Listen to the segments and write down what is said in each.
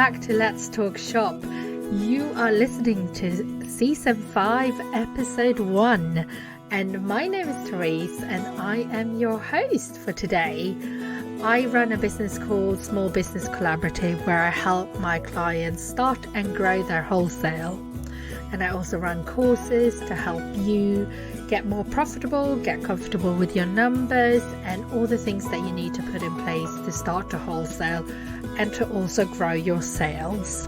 back to Let's Talk Shop. You are listening to Season 5, Episode 1. And my name is Therese and I am your host for today. I run a business called Small Business Collaborative where I help my clients start and grow their wholesale. And I also run courses to help you get more profitable, get comfortable with your numbers, and all the things that you need to put in place to start to wholesale and to also grow your sales.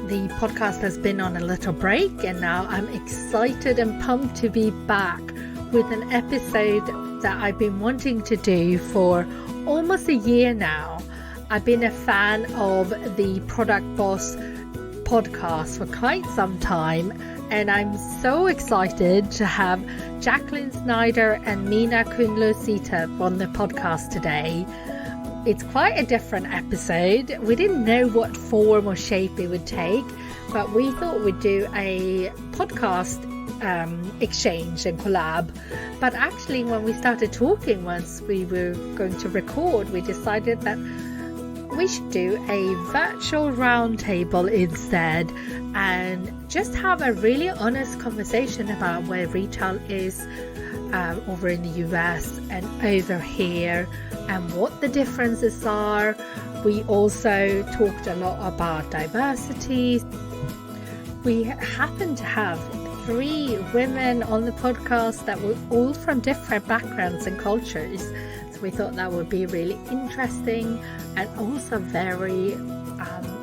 The podcast has been on a little break and now I'm excited and pumped to be back with an episode that I've been wanting to do for almost a year now. I've been a fan of the Product Boss podcast for quite some time, and I'm so excited to have Jacqueline Snyder and Minna Khounlo-Sithep on the podcast today. It's quite a different episode. We didn't know what form or shape it would take, but we thought we'd do a podcast exchange and collab. But actually, when we started talking, once we were going to record, we decided that we should do a virtual roundtable instead and just have a really honest conversation about where retail is over in the US and over here and what the differences are. We also talked a lot about diversity. We happen to have 3 women on the podcast that were all from different backgrounds and cultures. So we thought that would be really interesting and also very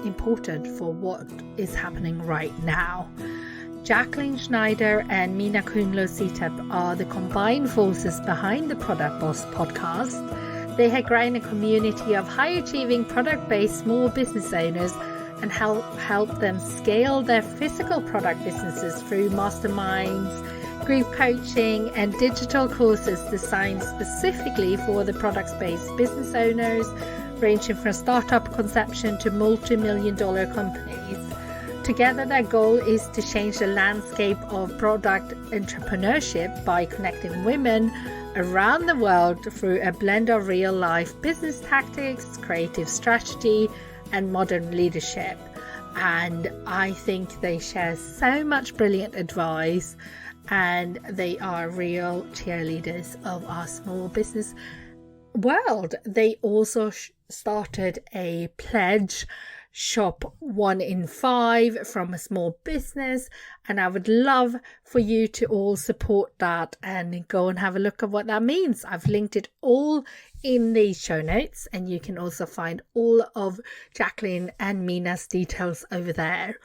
important for what is happening right now. Jacqueline Snyder and Minna Khounlo-Sithep are the combined forces behind the Product Boss podcast. They have grown a community of high-achieving product-based small business owners and help them scale their physical product businesses through masterminds, group coaching, and digital courses designed specifically for the product-based business owners, ranging from startup conception to multi-million-dollar companies. Together, their goal is to change the landscape of product entrepreneurship by connecting women around the world through a blend of real-life business tactics, creative strategy, and modern leadership. And I think they share so much brilliant advice, and they are real cheerleaders of our small business world. They also started a pledge, shop 1 in 5 from a small business, and I would love for you to all support that and go and have a look at what that means. I've linked it all in the show notes, and you can also find all of Jacqueline and Minna's details over there.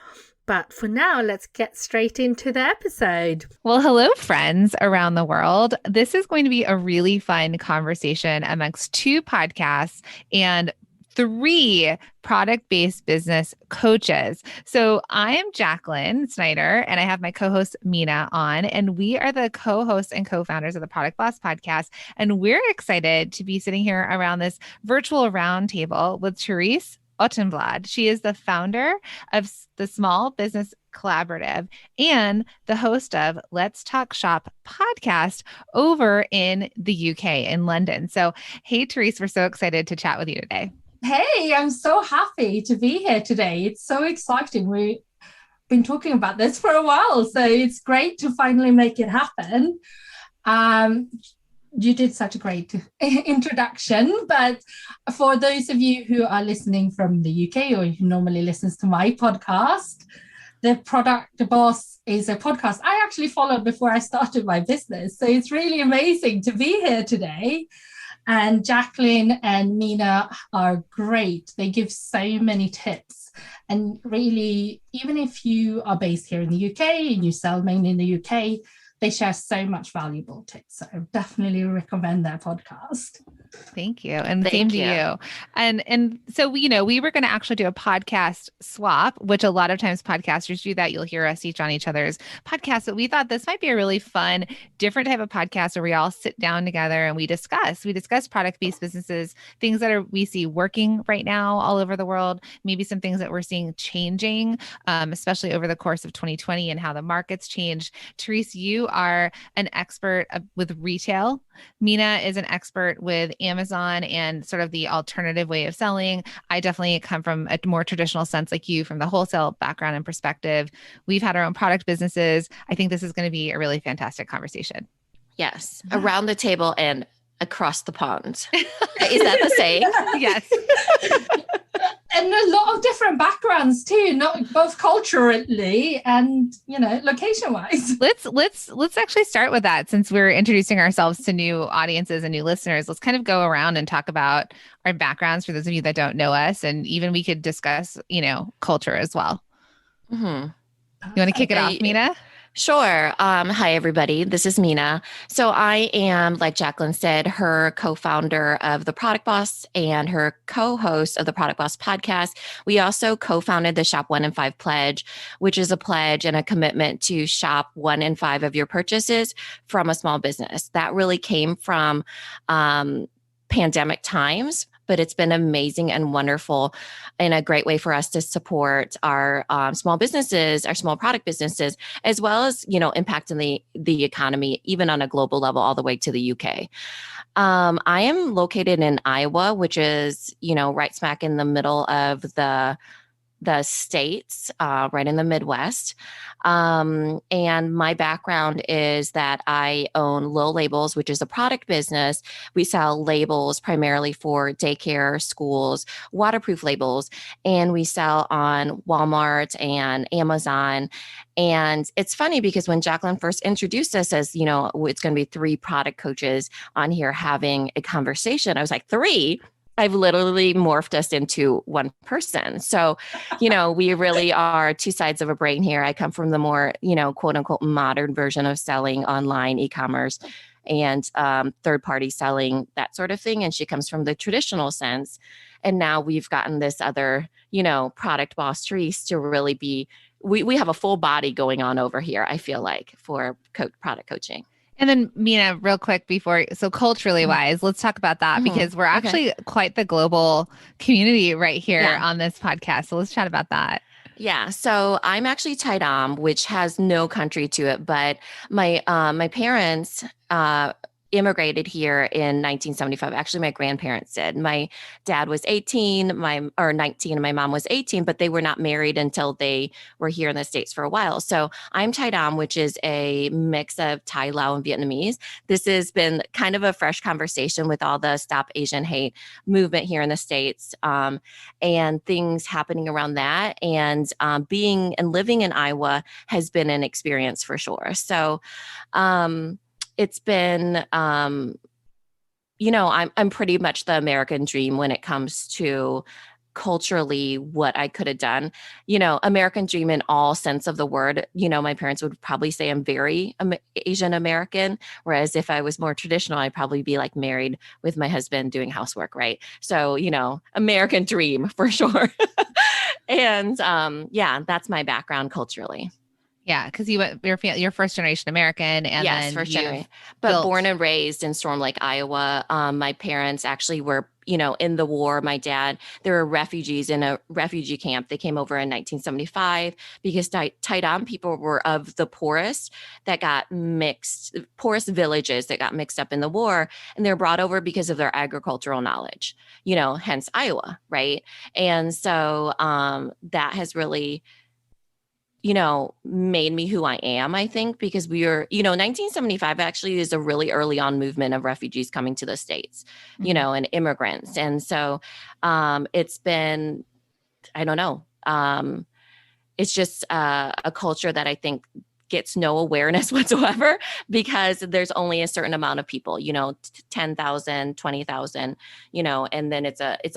But for now, let's get straight into the episode. Well, hello, friends around the world. This is going to be a really fun conversation amongst 2 podcasts and 3 product-based business coaches. So I am Jacqueline Snyder, and I have my co-host Minna on, and we are the co-hosts and co-founders of the Product Boss podcast. And we're excited to be sitting here around this virtual roundtable with Therese Ottenblad. She is the founder of the Small Business Collaborative and the host of Let's Talk Shop podcast over in the UK in London. So, hey, Therese, we're so excited to chat with you today. Hey, I'm so happy to be here today. It's so exciting. We've been talking about this for a while, so it's great to finally make it happen. You did such a great introduction, but for those of you who are listening from the UK or who normally listens to my podcast, the Product Boss is a podcast I actually followed before I started my business. So it's really amazing to be here today. And Jacqueline and Minna are great. They give so many tips. And really, even if you are based here in the UK and you sell mainly in the UK, they share so much valuable tips. So I definitely recommend their podcast. Thank you. And same to you. And so, we were going to actually do a podcast swap, which a lot of times podcasters do that. You'll hear us each on each other's podcasts. But we thought this might be a really fun, different type of podcast where we all sit down together and we discuss product-based businesses, things that we see working right now all over the world, maybe some things that we're seeing changing, especially over the course of 2020 and how the market's changed. Therese, you are an expert with retail Minna is an expert with Amazon and sort of the alternative way of selling. I definitely come from a more traditional sense like you, from the wholesale background and perspective. We've had our own product businesses. I think this is going to be a really fantastic conversation. Yes. Around the table and across the pond. Is that the saying? Yes. And a lot of different backgrounds too, not both culturally and, location wise. Let's actually start with that, since we're introducing ourselves to new audiences and new listeners. Let's kind of go around and talk about our backgrounds for those of you that don't know us, and even we could discuss, culture as well. Mm-hmm. You want to kick it off, Minna? Sure. Hi, everybody. This is Minna. So I am, like Jacqueline said, her co-founder of The Product Boss and her co-host of the Product Boss podcast. We also co-founded the Shop 1 in 5 Pledge, which is a pledge and a commitment to shop 1 in 5 of your purchases from a small business. That really came from pandemic times, but it's been amazing and wonderful and a great way for us to support our small businesses, our small product businesses, as well as, impacting the economy, even on a global level, all the way to the UK. I am located in Iowa, which is, right smack in the middle of the states, right in the Midwest. And my background is that I own Low Labels, which is a product business. We sell labels primarily for daycare, schools, waterproof labels, and we sell on Walmart and Amazon. And it's funny because when Jacqueline first introduced us as, it's going to be 3 product coaches on here having a conversation, I was like, 3? I've literally morphed us into one person. So, we really are 2 sides of a brain here. I come from the more, quote unquote, modern version of selling online e-commerce and third-party selling, that sort of thing. And she comes from the traditional sense. And now we've gotten this other, product boss, Therese, to really be, we have a full body going on over here, I feel like, for product coaching. And then Minna, real quick so culturally wise, let's talk about that because we're actually quite the global community right here on this podcast. So let's chat about that. Yeah. So I'm actually Thai Dam, which has no country to it, but my parents immigrated here in 1975. Actually, my grandparents did. My dad was 19, and my mom was 18, but they were not married until they were here in the States for a while. So I'm Thai Dam, which is a mix of Thai, Lao, and Vietnamese. This has been kind of a fresh conversation with all the Stop Asian Hate movement here in the States, and things happening around that. And being and living in Iowa has been an experience for sure. So, it's been, I'm pretty much the American dream when it comes to culturally what I could have done. American dream in all sense of the word. My parents would probably say I'm very Asian American, whereas if I was more traditional, I'd probably be like married with my husband doing housework, right? So, American dream for sure. And that's my background culturally. Yeah, because you're first generation American, and yes, then first generation, but born and raised in Storm Lake, Iowa. My parents actually were, in the war. My dad, there were refugees in a refugee camp. They came over in 1975 because Thai Dam people were of the poorest villages that got mixed up in the war, and they're brought over because of their agricultural knowledge. Hence Iowa, right? And so that has really made me who I am, I think, because we were, 1975 actually is a really early on movement of refugees coming to the States, and immigrants. And so it's been, I don't know, it's just a culture that I think gets no awareness whatsoever because there's only a certain amount of people, 10,000, 20,000, and then it's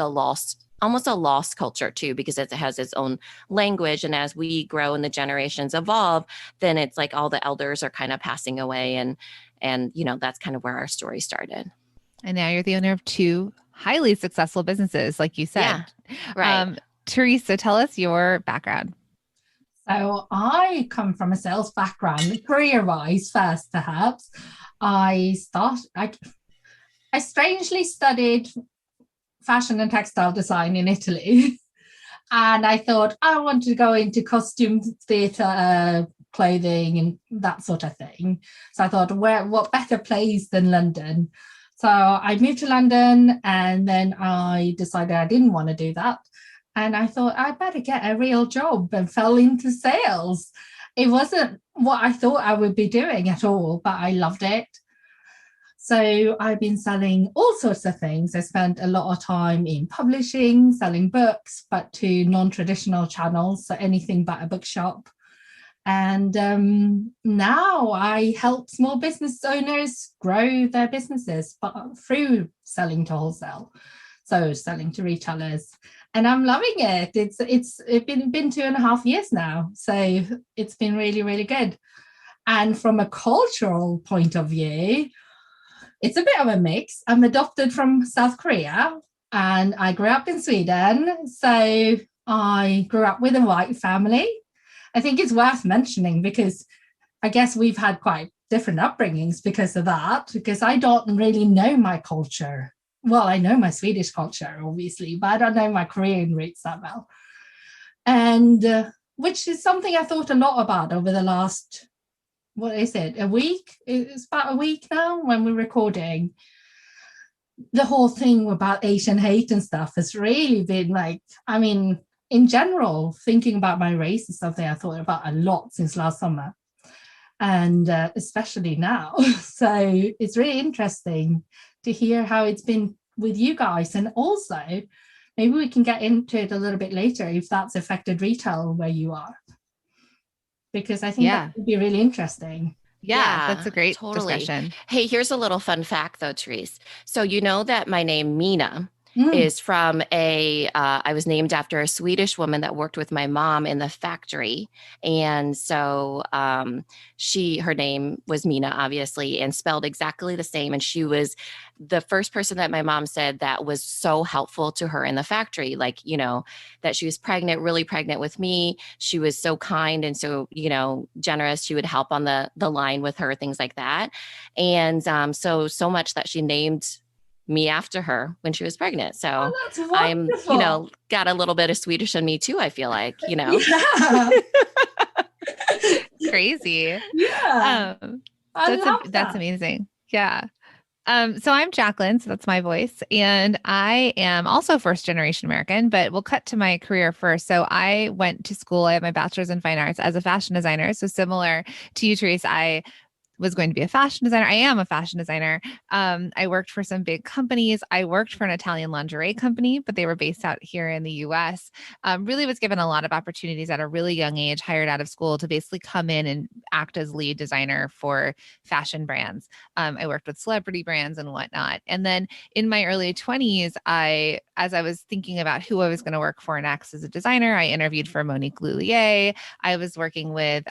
almost a lost culture too, because it has its own language. And as we grow and the generations evolve, then it's like all the elders are kind of passing away. And that's kind of where our story started. And now you're the owner of 2 highly successful businesses, like you said. Yeah, right. Therese, so tell us your background. So I come from a sales background, career-wise first, perhaps. I strangely studied fashion and textile design in Italy. And I thought I wanted to go into costume theatre, clothing and that sort of thing. So I thought, what better place than London? So I moved to London, and then I decided I didn't want to do that. And I thought I better get a real job, and fell into sales. It wasn't what I thought I would be doing at all, but I loved it. So I've been selling all sorts of things. I spent a lot of time in publishing, selling books, but to non-traditional channels, so anything but a bookshop. And now I help small business owners grow their businesses, but through selling to wholesale, so selling to retailers. And I'm loving it. It's been 2.5 years now, so it's been really, really good. And from a cultural point of view, it's a bit of a mix. I'm adopted from South Korea, and I grew up in Sweden. So I grew up with a white family. I think it's worth mentioning because I guess we've had quite different upbringings because of that, because I don't really know my culture. Well, I know my Swedish culture, obviously, but I don't know my Korean roots that well. And which is something I thought a lot about over the last, what is it, a week? It's about a week now when we're recording. The whole thing about Asian hate and stuff has really been like, I mean, in general, thinking about my race is something I thought about a lot since last summer, and especially now. So it's really interesting to hear how it's been with you guys. And also, maybe we can get into it a little bit later if that's affected retail where you are, because I think that would be really interesting. Yeah, that's a great discussion. Hey, here's a little fun fact though, Therese. So you know that my name Minna is from I was named after a Swedish woman that worked with my mom in the factory. And so her name was Minna, obviously, and spelled exactly the same. And she was the first person that my mom said that was so helpful to her in the factory. Like, you know, that she was pregnant, really pregnant with me. She was so kind and so, you know, generous. She would help on the line with her, things like that. And so much that she named me after her when she was pregnant. So I'm, you know, got a little bit of Swedish in me too, I feel like, you know. Yeah. Crazy. Yeah. That's amazing. Yeah. So I'm Jacqueline, so that's my voice. And I am also first generation American, but we'll cut to my career first. So I went to school. I have my bachelor's in fine arts as a fashion designer. So similar to you, Therese, I was going to be a fashion designer. I am a fashion designer. I worked for some big companies. I worked for an Italian lingerie company, but they were based out here in the US. Really was given a lot of opportunities at a really young age, hired out of school to basically come in and act as lead designer for fashion brands. I worked with celebrity brands and whatnot. And then in my early 20s, as I was thinking about who I was going to work for next as a designer, I interviewed for Monique Lhuillier. I was working with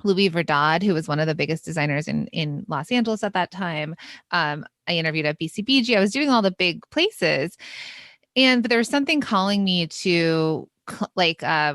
Louis Vuitton, who was one of the biggest designers in Los Angeles at that time. I interviewed at BCBG. I was doing all the big places. But there was something calling me to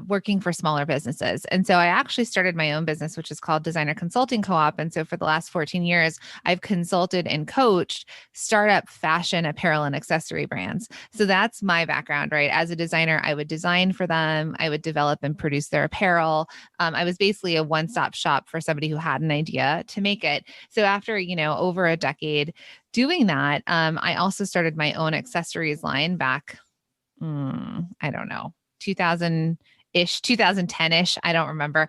working for smaller businesses. And so I actually started my own business, which is called Designer Consulting Co-op. And so for the last 14 years, I've consulted and coached startup fashion, apparel, and accessory brands. So that's my background, right? As a designer, I would design for them. I would develop and produce their apparel. I was basically a one-stop shop for somebody who had an idea to make it. So after, over a decade doing that, I also started my own accessories line back, I don't know, 2010-ish, I don't remember,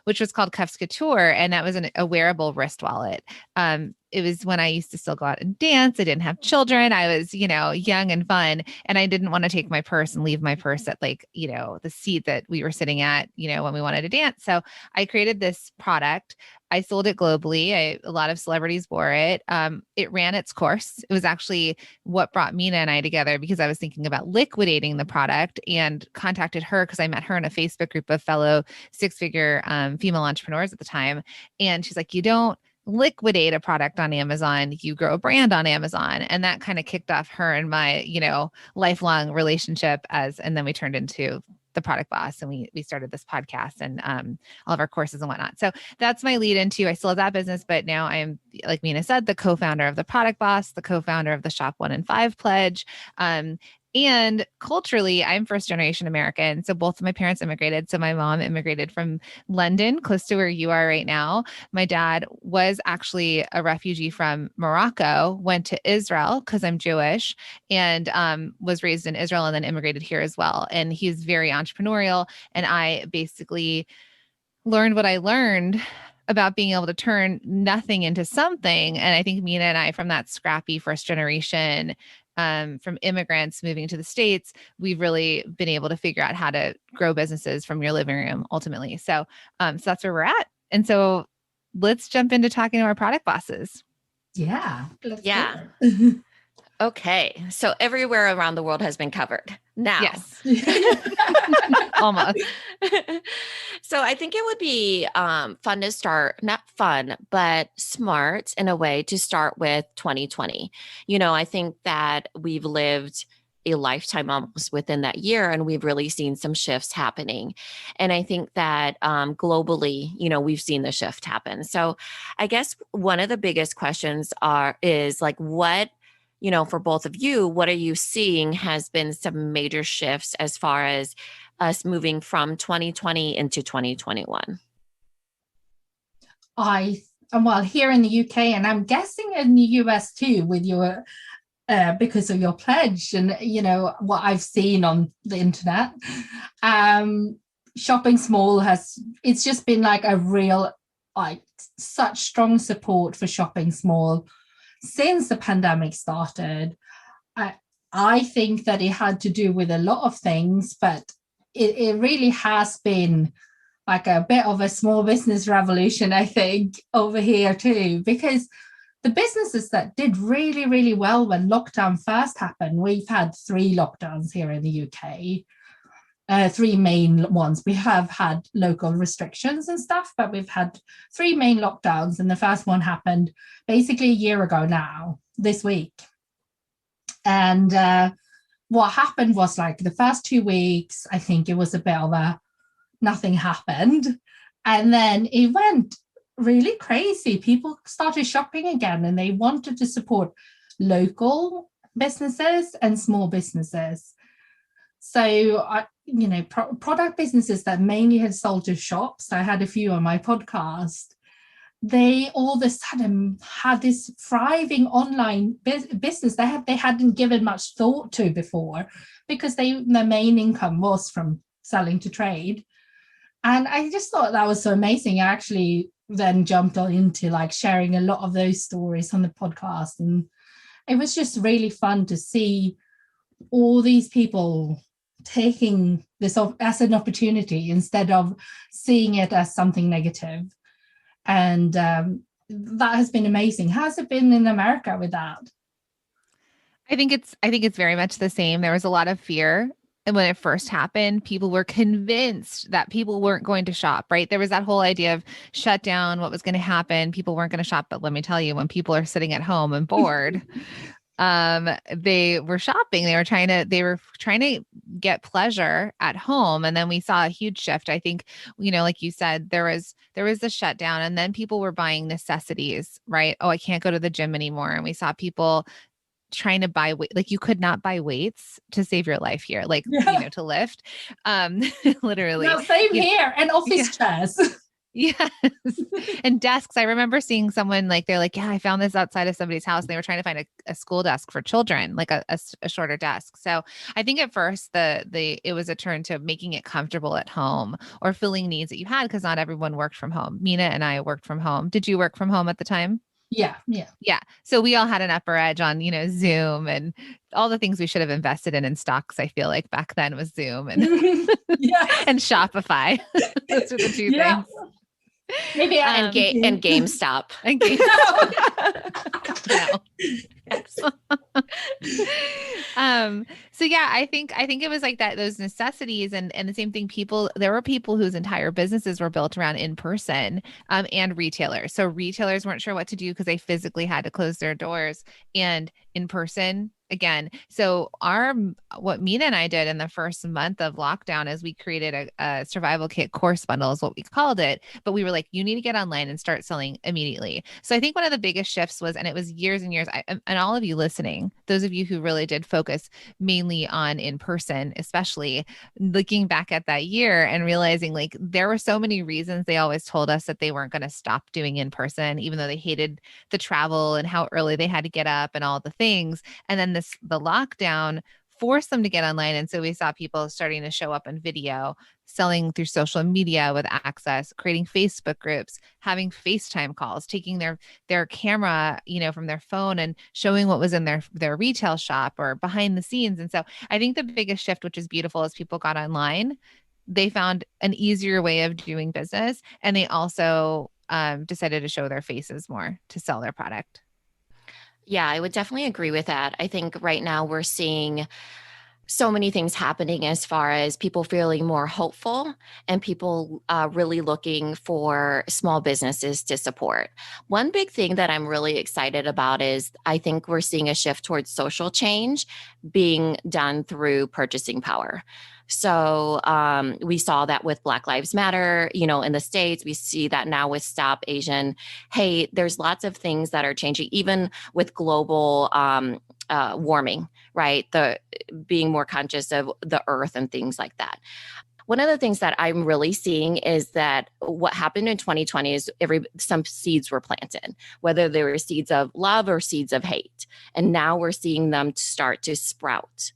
which was called Cuffs Couture. And that was a wearable wrist wallet. It was when I used to still go out and dance. I didn't have children. I was, young and fun. And I didn't want to take my purse and leave my purse at the seat that we were sitting at, when we wanted to dance. So I created this product. I sold it globally. A lot of celebrities wore it. It ran its course. It was actually what brought Minna and I together because I was thinking about liquidating the product and contacted her because I met her in a Facebook group of fellow six-figure female entrepreneurs at the time. And she's like, you don't liquidate a product on Amazon, you grow a brand on Amazon. And that kind of kicked off her and my, lifelong relationship and then we turned into the Product Boss and we started this podcast and all of our courses and whatnot. So that's my lead into, I still have that business, but now I'm, like Minna said, the co-founder of the Product Boss, the co-founder of the Shop 1 in 5 Pledge. And culturally, I'm first generation American. So both of my parents immigrated. So my mom immigrated from London, close to where you are right now. My dad was actually a refugee from Morocco, went to Israel because I'm Jewish, and was raised in Israel and then immigrated here as well. And he's very entrepreneurial. And I basically learned what I learned about being able to turn nothing into something. And I think Minna and I, from that scrappy first generation, from immigrants moving to the States, we've really been able to figure out how to grow businesses from your living room ultimately. So that's where we're at. And so let's jump into talking to our product bosses. Yeah. Yeah. Okay. So everywhere around the world has been covered. Now. Yes. Almost. So I think it would be fun to start, not fun, but smart in a way to start with 2020. I think that we've lived a lifetime almost within that year, and we've really seen some shifts happening. And I think that globally, we've seen the shift happen. So I guess one of the biggest questions is like, what, for both of you, what are you seeing has been some major shifts as far as us moving from 2020 into 2021? Well, here in the UK, and I'm guessing in the US too, with your because of your pledge and what I've seen on the internet, shopping small it's just been like a real, like, such strong support for shopping small since the pandemic started. I think that it had to do with a lot of things, but it really has been like a bit of a small business revolution, I think, over here too, because the businesses that did really, really well when lockdown first happened, we've had 3 lockdowns here in the UK, 3 main ones. We have had local restrictions and stuff, but we've had 3 main lockdowns. And the first one happened basically a year ago now, this week. And what happened was, like, the first 2 weeks, I think it was a bit of nothing happened. And then it went really crazy. People started shopping again, and they wanted to support local businesses and small businesses. So, product businesses that mainly had sold to shops, I had a few on my podcast, they all of a sudden had this thriving online business they hadn't given much thought to before, because their main income was from selling to trade. And I just thought that was so amazing. I actually then jumped on into, like, sharing a lot of those stories on the podcast. And it was just really fun to see all these people taking this as an opportunity instead of seeing it as something negative. And that has been amazing. How's it been in America with that? I think it's very much the same. There was a lot of fear. And when it first happened, people were convinced that people weren't going to shop, right? There was that whole idea of shut down, what was going to happen. People weren't going to shop. But let me tell you, when people are sitting at home and bored, they were shopping. They were trying to get pleasure at home. And then we saw a huge shift. I think, like you said, there was the shutdown, and then people were buying necessities, right? Oh, I can't go to the gym anymore. And we saw people trying to buy weight. Like, you could not buy weights to save your life here, like, to lift, literally. No, same here. And office chairs. Yes. And desks. I remember seeing someone, like, they're like, yeah, I found this outside of somebody's house. And they were trying to find a school desk for children, like a shorter desk. So I think at first it was a turn to making it comfortable at home, or filling needs that you had, because not everyone worked from home. Minna and I worked from home. Did you work from home at the time? Yeah. So we all had an upper edge on, Zoom and all the things we should have invested in stocks. I feel like back then was Zoom and and Shopify. Those are the 2 things. Maybe and GameStop. And GameStop. So yeah, I think it was like that, those necessities, and the same thing. There were people whose entire businesses were built around in person, and retailers. So retailers weren't sure what to do because they physically had to close their doors, and in person again. So what Mina and I did in the first month of lockdown is we created a survival kit course bundle is what we called it. But we were like, you need to get online and start selling immediately. So I think one of the biggest shifts was, and it was years and years, and all of you listening, those of you who really did focus mainly on in person, especially looking back at that year and realizing like there were so many reasons they always told us that they weren't going to stop doing in person, even though they hated the travel and how early they had to get up and all the things. And then the lockdown forced them to get online. And so we saw people starting to show up in video, selling through social media with access, creating Facebook groups, having FaceTime calls, taking their camera, from their phone and showing what was in their retail shop or behind the scenes. And so I think the biggest shift, which is beautiful, is people got online. They found an easier way of doing business. And they also decided to show their faces more to sell their product. Yeah, I would definitely agree with that. I think right now we're seeing so many things happening as far as people feeling more hopeful and people really looking for small businesses to support. One big thing that I'm really excited about is I think we're seeing a shift towards social change being done through purchasing power. So we saw that with Black Lives Matter, in the States. We see that now with Stop Asian Hate. There's lots of things that are changing, even with global warming, right? The being more conscious of the earth and things like that. One of the things that I'm really seeing is that what happened in 2020 is some seeds were planted, whether they were seeds of love or seeds of hate. And now we're seeing them start to sprout.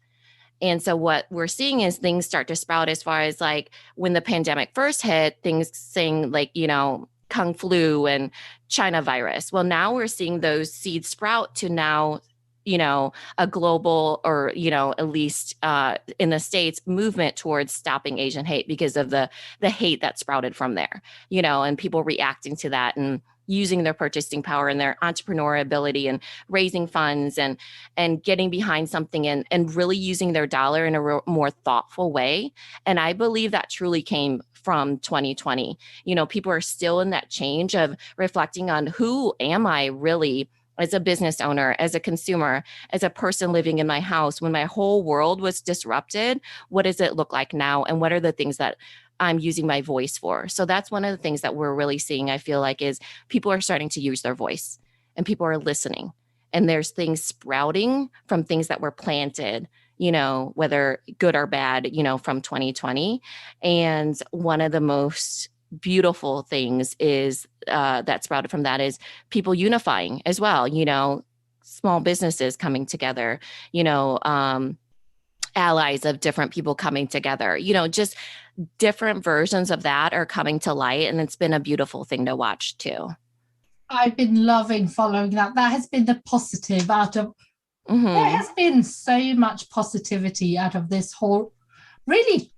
And so what we're seeing is things start to sprout as far as like when the pandemic first hit, things saying like, Kung flu and China virus. Well, now we're seeing those seeds sprout to now, a global or, at least in the States movement towards stopping Asian hate because of the hate that sprouted from there, and people reacting to that and using their purchasing power and their entrepreneurial ability and raising funds and getting behind something and really using their dollar in a more thoughtful way. And I believe that truly came from 2020. People are still in that change of reflecting on who am I really as a business owner, as a consumer, as a person living in my house, when my whole world was disrupted, what does it look like now? And what are the things that I'm using my voice for? So that's one of the things that we're really seeing, I feel like, is people are starting to use their voice and people are listening. And there's things sprouting from things that were planted, whether good or bad, from 2020. And one of the most beautiful things is that sprouted from that is people unifying as well, small businesses coming together, allies of different people coming together, just different versions of that are coming to light. And it's been a beautiful thing to watch too. I've been loving following that. That has been the positive out of, there has been so much positivity out of this whole really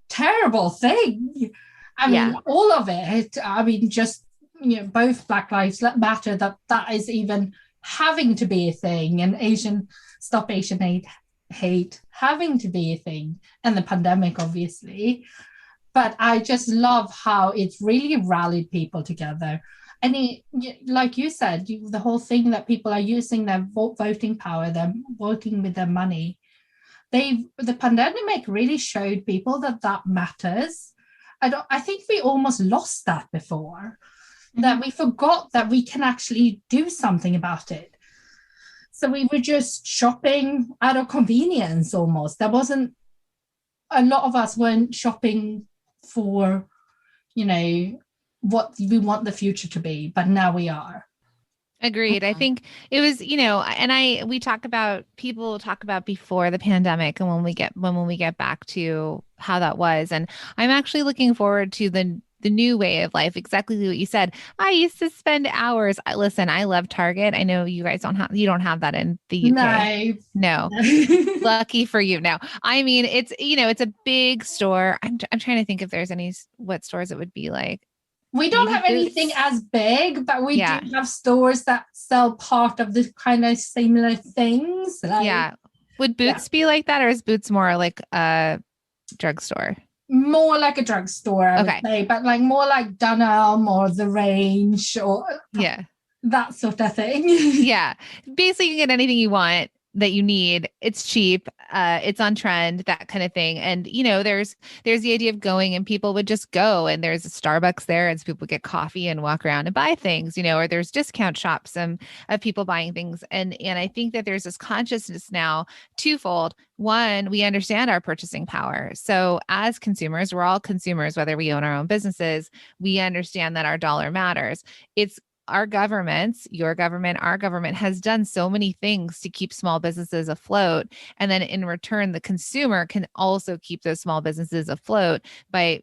terrible thing. I mean, all of it. I mean, just, both Black Lives Matter, that is even having to be a thing, and Stop Asian Hate having to be a thing, and the pandemic, obviously. But I just love how it's really rallied people together. And like you said, the whole thing that people are using their voting power, they're voting with their money. The pandemic really showed people that matters. I think we almost lost that before, that we forgot that we can actually do something about it. So we were just shopping out of convenience almost. There wasn't, a lot of us weren't shopping for, what we want the future to be, but now we are. Agreed. I think it was, and people talk about before the pandemic and when we get back to how that was. And I'm actually looking forward to the new way of life. Exactly what you said. I used to spend hours. Listen, I love Target. I know you guys don't have that in the UK. No. Lucky for you. No, I mean, it's, it's a big store. I'm trying to think if there's what stores it would be like. We don't have anything as big, but we do have stores that sell part of the kind of similar things. Would Boots be like that, or is Boots more like a drugstore? More like a drugstore, I would say, but like more like Dunelm or The Range or that sort of thing. Basically you can get anything you want that you need. It's cheap. It's on trend, that kind of thing. And, there's the idea of going and people would just go and there's a Starbucks there and so people get coffee and walk around and buy things, or there's discount shops of people buying things. And I think that there's this consciousness now twofold. One, we understand our purchasing power. So as consumers, we're all consumers, whether we own our own businesses, we understand that our dollar matters. It's our governments, your government, our government has done so many things to keep small businesses afloat. And then in return, the consumer can also keep those small businesses afloat by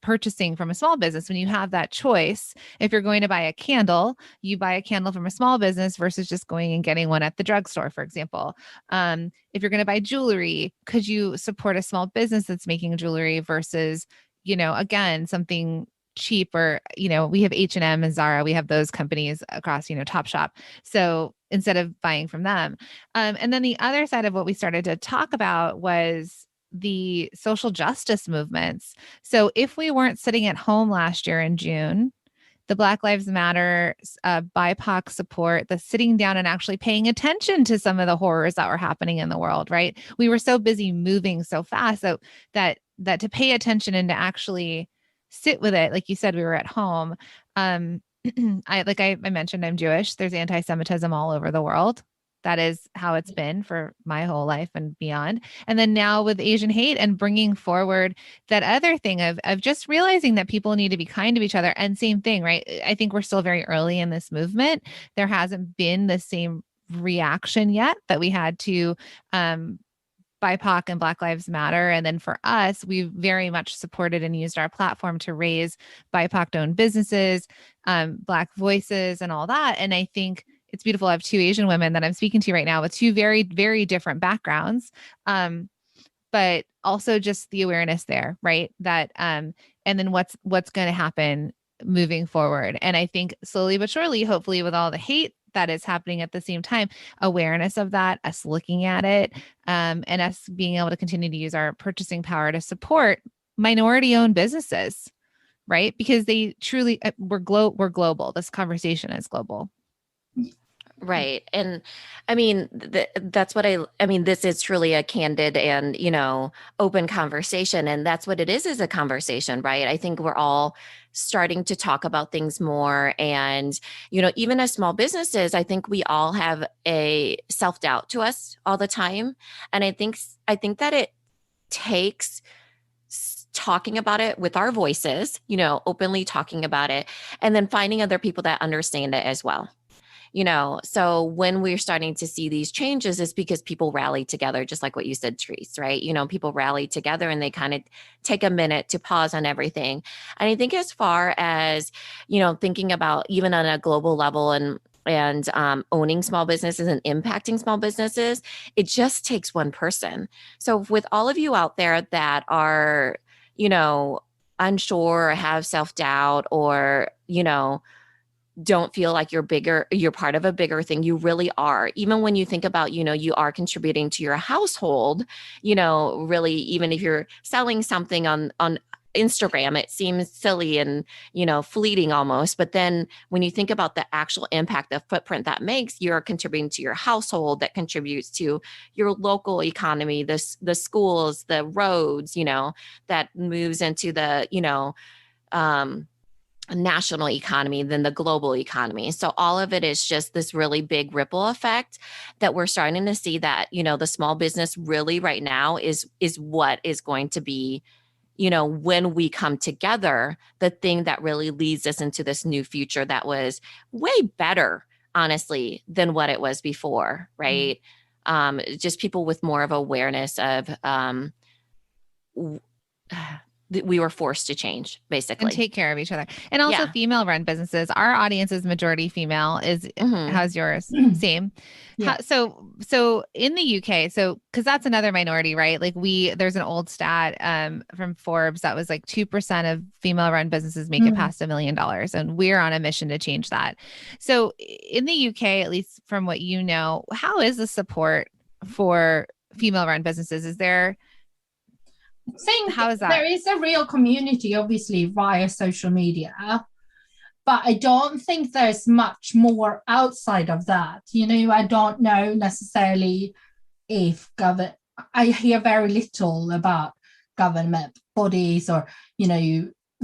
purchasing from a small business. When you have that choice, if you're going to buy a candle, you buy a candle from a small business versus just going and getting one at the drugstore, for example. If you're going to buy jewelry, could you support a small business that's making jewelry versus, again, something cheap, or we have H&M and Zara, we have those companies across Topshop, so instead of buying from them. And then the other side of what we started to talk about was the social justice movements. So if we weren't sitting at home last year in June, the Black Lives Matter, BIPOC support, the sitting down and actually paying attention to some of the horrors that were happening in the world, right? We were so busy moving so fast that to pay attention and to actually sit with it. Like you said, we were at home. I mentioned, I'm Jewish. There's anti-Semitism all over the world. That is how it's been for my whole life and beyond. And then now with Asian hate and bringing forward that other thing of just realizing that people need to be kind to each other. And same thing, right? I think we're still very early in this movement. There hasn't been the same reaction yet that we had to BIPOC and Black Lives Matter. And then for us, we very much supported and used our platform to raise BIPOC-owned businesses, Black voices, and all that. And I think it's beautiful. I have two Asian women that I'm speaking to right now with two very, very different backgrounds. But also just the awareness there, right? That, and then what's going to happen moving forward. And I think slowly but surely, hopefully with all the hate that is happening at the same time, awareness of that, us looking at it, and us being able to continue to use our purchasing power to support minority-owned businesses, right? Because they truly, we're global. This conversation is global. Right. And I mean, that's what I mean, this is truly a candid and, open conversation. And that's what it is a conversation, right? I think we're all starting to talk about things more. And, even as small businesses, I think we all have a self-doubt to us all the time. And I think that it takes talking about it with our voices, openly talking about it, and then finding other people that understand it as well. So when we're starting to see these changes, it's because people rally together, just like what you said, Therese, right? People rally together and they kind of take a minute to pause on everything. And I think as far as, thinking about even on a global level and owning small businesses and impacting small businesses, it just takes one person. So with all of you out there that are, unsure or have self-doubt or, don't feel like you're part of a bigger thing, you really are. Even when you think about, you are contributing to your household, really, even if you're selling something on Instagram, it seems silly and, fleeting almost. But then when you think about the actual impact, the footprint that makes, you're contributing to your household, that contributes to your local economy, the schools, the roads, that moves into the, national economy, then the global economy. So all of it is just this really big ripple effect that we're starting to see, that, the small business really right now is what is going to be, when we come together, the thing that really leads us into this new future that was way better, honestly, than what it was before, right? Just people with more of awareness of, we were forced to change, basically, and take care of each other. And also female-run businesses. Our audience is majority female. How's yours? Same. Yeah. So in the UK, because that's another minority, right? Like there's an old stat from Forbes that was like 2% of female-run businesses make it past $1 million, and we're on a mission to change that. So in the UK, at least from what you know, how is the support for female-run businesses? Is there? Think how is that? There is a real community, obviously, via social media, But I don't think there's much more outside of that. I don't know necessarily if I hear very little about government bodies or,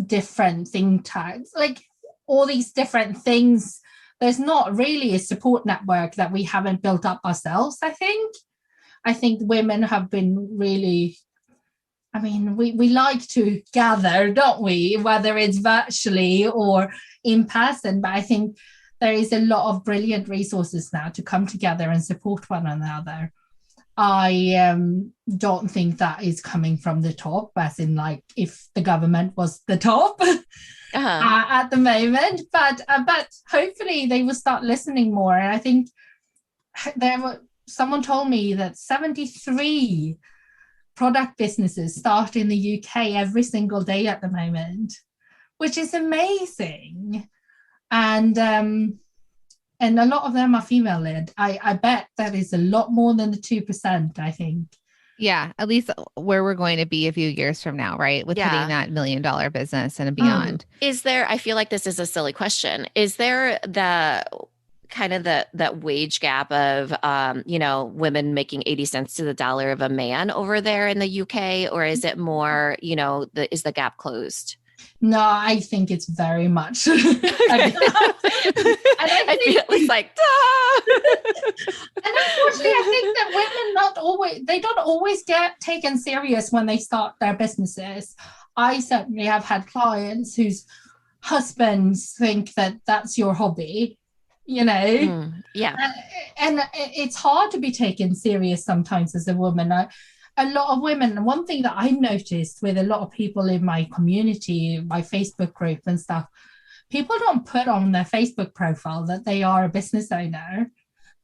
different think tanks, like all these different things. There's not really a support network that we haven't built up ourselves, I think. I think women have been really, we like to gather, don't we? Whether it's virtually or in person, but I think there is a lot of brilliant resources now to come together and support one another. I don't think that is coming from the top, as in like if the government was the top at the moment, but hopefully they will start listening more. And I think someone told me that 73 product businesses start in the UK every single day at the moment, which is amazing. And a lot of them are female led. I bet that is a lot more than the 2%, I think. Yeah, at least where we're going to be a few years from now, right? With hitting that $1 million business and beyond. Is there, I feel like this is a silly question. Is there that wage gap of, women making 80 cents to the dollar of a man over there in the UK? Or is it more, is the gap closed? No, I think it's very much. And I feel it's like, and unfortunately, I think that women they don't always get taken serious when they start their businesses. I certainly have had clients whose husbands think that that's your hobby, yeah. And it's hard to be taken serious sometimes as a woman. A lot of women, one thing that I noticed with a lot of people in my community, my Facebook group and stuff, people don't put on their Facebook profile that they are a business owner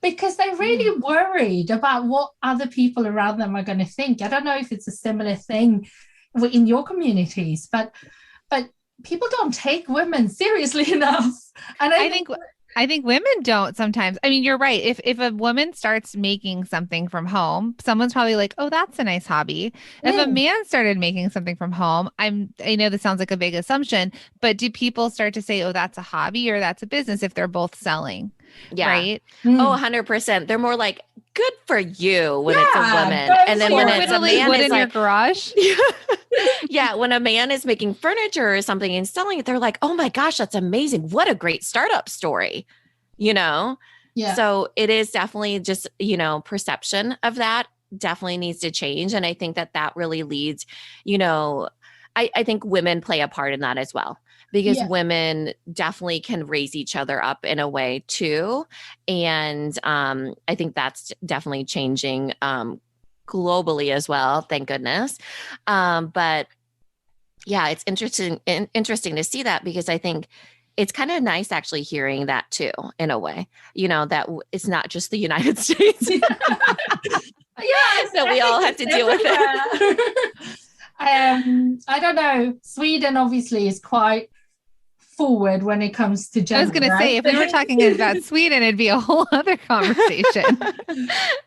because they're really worried about what other people around them are going to think. I don't know if it's a similar thing in your communities, but people don't take women seriously enough. And I think women don't sometimes. I mean, you're right. If a woman starts making something from home, someone's probably like, oh, that's a nice hobby. If a man started making something from home, I know this sounds like a big assumption, but do people start to say, oh, that's a hobby or that's a business if they're both selling? Yeah. Right. Oh, 100%. They're more like, good for you when it's a woman. And then when it's a man, wood it's in like, your garage. Yeah. When a man is making furniture or something and selling it, they're like, oh my gosh, that's amazing. What a great startup story, Yeah. So it is definitely just, perception of that definitely needs to change. And I think that really leads, I think women play a part in that as well. Because women definitely can raise each other up in a way too. And I think that's definitely changing globally as well. Thank goodness. But yeah, it's interesting to see that because I think it's kind of nice actually hearing that too, in a way, that it's not just the United States. Yes, that we all have to deal with it. I don't know. Sweden obviously is quite forward when it comes to gender. I was going to say, if we were talking about Sweden, it'd be a whole other conversation.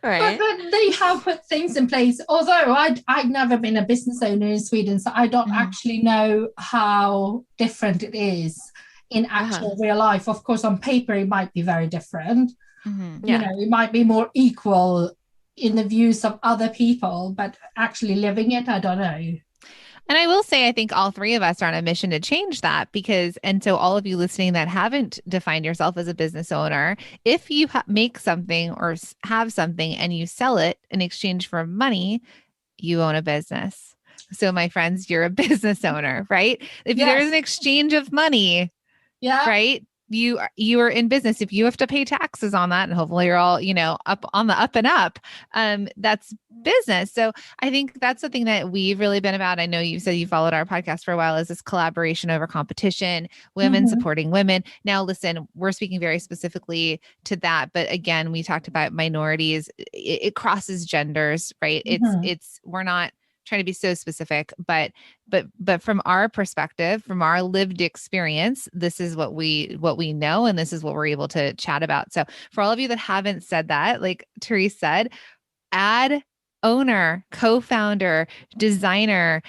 Right. But they have put things in place. Although I've never been a business owner in Sweden, so I don't actually know how different it is in actual real life. Of course, on paper, it might be very different. It might be more equal in the views of other people, but actually living it, I don't know. And I will say, I think all three of us are on a mission to change that and so all of you listening that haven't defined yourself as a business owner, if you make something or have something and you sell it in exchange for money, you own a business. So my friends, you're a business owner, right? If there's an exchange of money, right? You are in business. If you have to pay taxes on that, and hopefully you're all, up on the up and up, that's business. So I think that's the thing that we've really been about. I know you said you followed our podcast for a while, is this collaboration over competition, women supporting women. Now, listen, we're speaking very specifically to that. But again, we talked about minorities. It crosses genders, right? We're not trying to be so specific, but from our perspective, from our lived experience, this is what we know, and this is what we're able to chat about. So for all of you that haven't said that, like Therese said, add owner, co-founder, designer,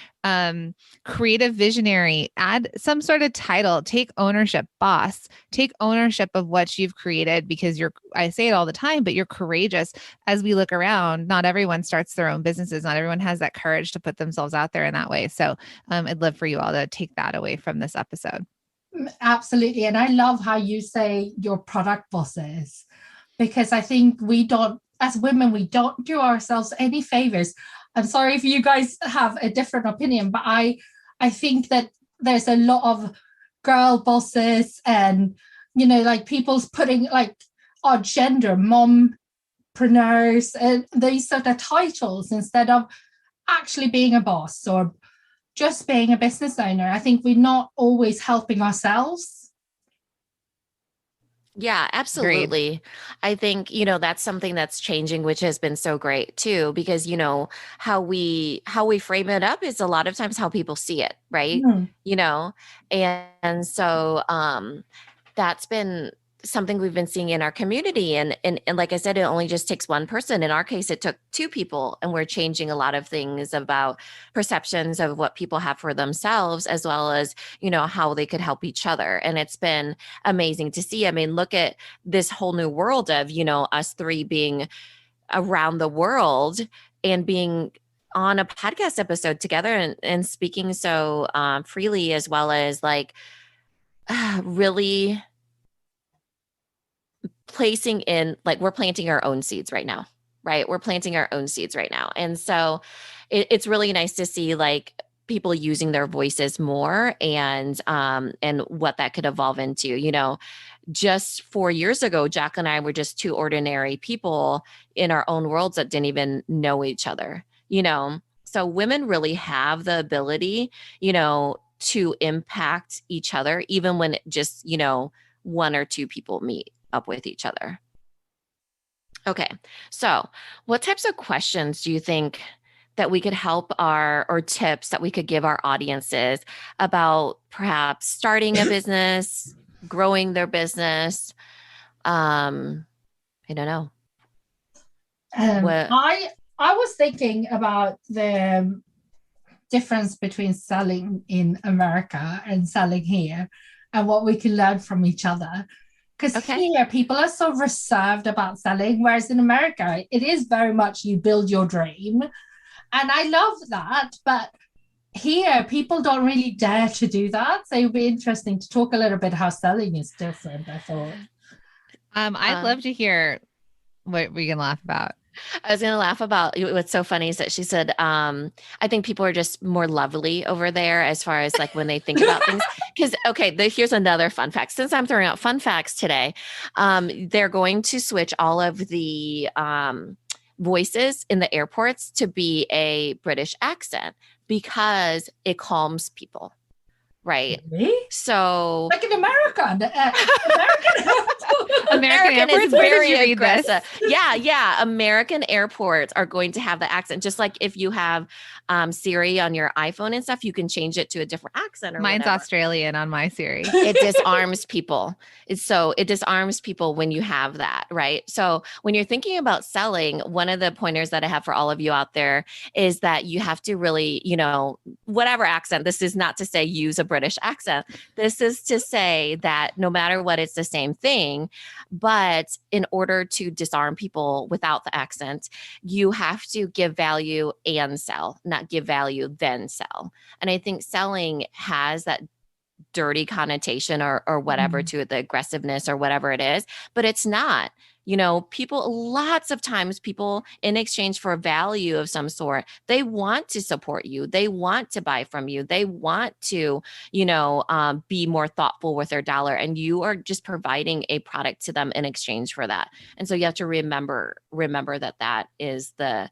creative visionary, add some sort of title, take ownership, boss, take ownership of what you've created, because I say it all the time, but you're courageous. As we look around, not everyone starts their own businesses. Not everyone has that courage to put themselves out there in that way. So I'd love for you all to take that away from this episode. Absolutely. And I love how you say your product bosses, because I think as women, we don't do ourselves any favors. I'm sorry if you guys have a different opinion, but I think that there's a lot of girl bosses and, like people's putting like our gender, mompreneurs, and these sort of titles instead of actually being a boss or just being a business owner. I think we're not always helping ourselves. Yeah, absolutely. Agreed. I think, that's something that's changing, which has been so great too, because, how we frame it up is a lot of times how people see it, right? Mm. And so that's been something we've been seeing in our community. And like I said, it only just takes one person. In our case, it took two people, and we're changing a lot of things about perceptions of what people have for themselves, as well as, how they could help each other. And it's been amazing to see. I mean, look at this whole new world of, us three being around the world and being on a podcast episode together and speaking so freely, as well as like really placing in, like, we're planting our own seeds right now, right? We're planting our own seeds right now. And so it's really nice to see like people using their voices more, and what that could evolve into. Just 4 years ago, Jack and I were just two ordinary people in our own worlds that didn't even know each other, So women really have the ability, to impact each other, even when it just, one or two people meet up with each other. Okay. So what types of questions do you think that we could help or tips that we could give our audiences about perhaps starting a business, growing their business? I don't know. I was thinking about the difference between selling in America and selling here, and what we can learn from each other. Because here people are so reserved about selling, whereas in America, it is very much you build your dream. And I love that. But here, people don't really dare to do that. So it would be interesting to talk a little bit how selling is different, I thought. I'd love to hear what we can laugh about. I was going to laugh about what's so funny is that she said, I think people are just more lovely over there as far as like when they think about things. Because, here's another fun fact. Since I'm throwing out fun facts today, they're going to switch all of the voices in the airports to be a British accent because it calms people. Right. Really? So like in America, American airports, is very aggressive. Yeah. American airports are going to have the accent. Just like if you have Siri on your iPhone and stuff, you can change it to a different accent. Or mine's whatever. Australian on my Siri. It disarms people. It disarms people when you have that, right? So when you're thinking about selling, one of the pointers that I have for all of you out there is that you have to really, whatever accent. This is not to say use a British accent. This is to say that no matter what, it's the same thing. But in order to disarm people without the accent, you have to give value and sell, not give value, then sell. And I think selling has that dirty connotation or whatever to it, the aggressiveness or whatever it is, but it's not. People, lots of times people in exchange for value of some sort, they want to support you. They want to buy from you. They want to, be more thoughtful with their dollar, and you are just providing a product to them in exchange for that. And so you have to remember that is the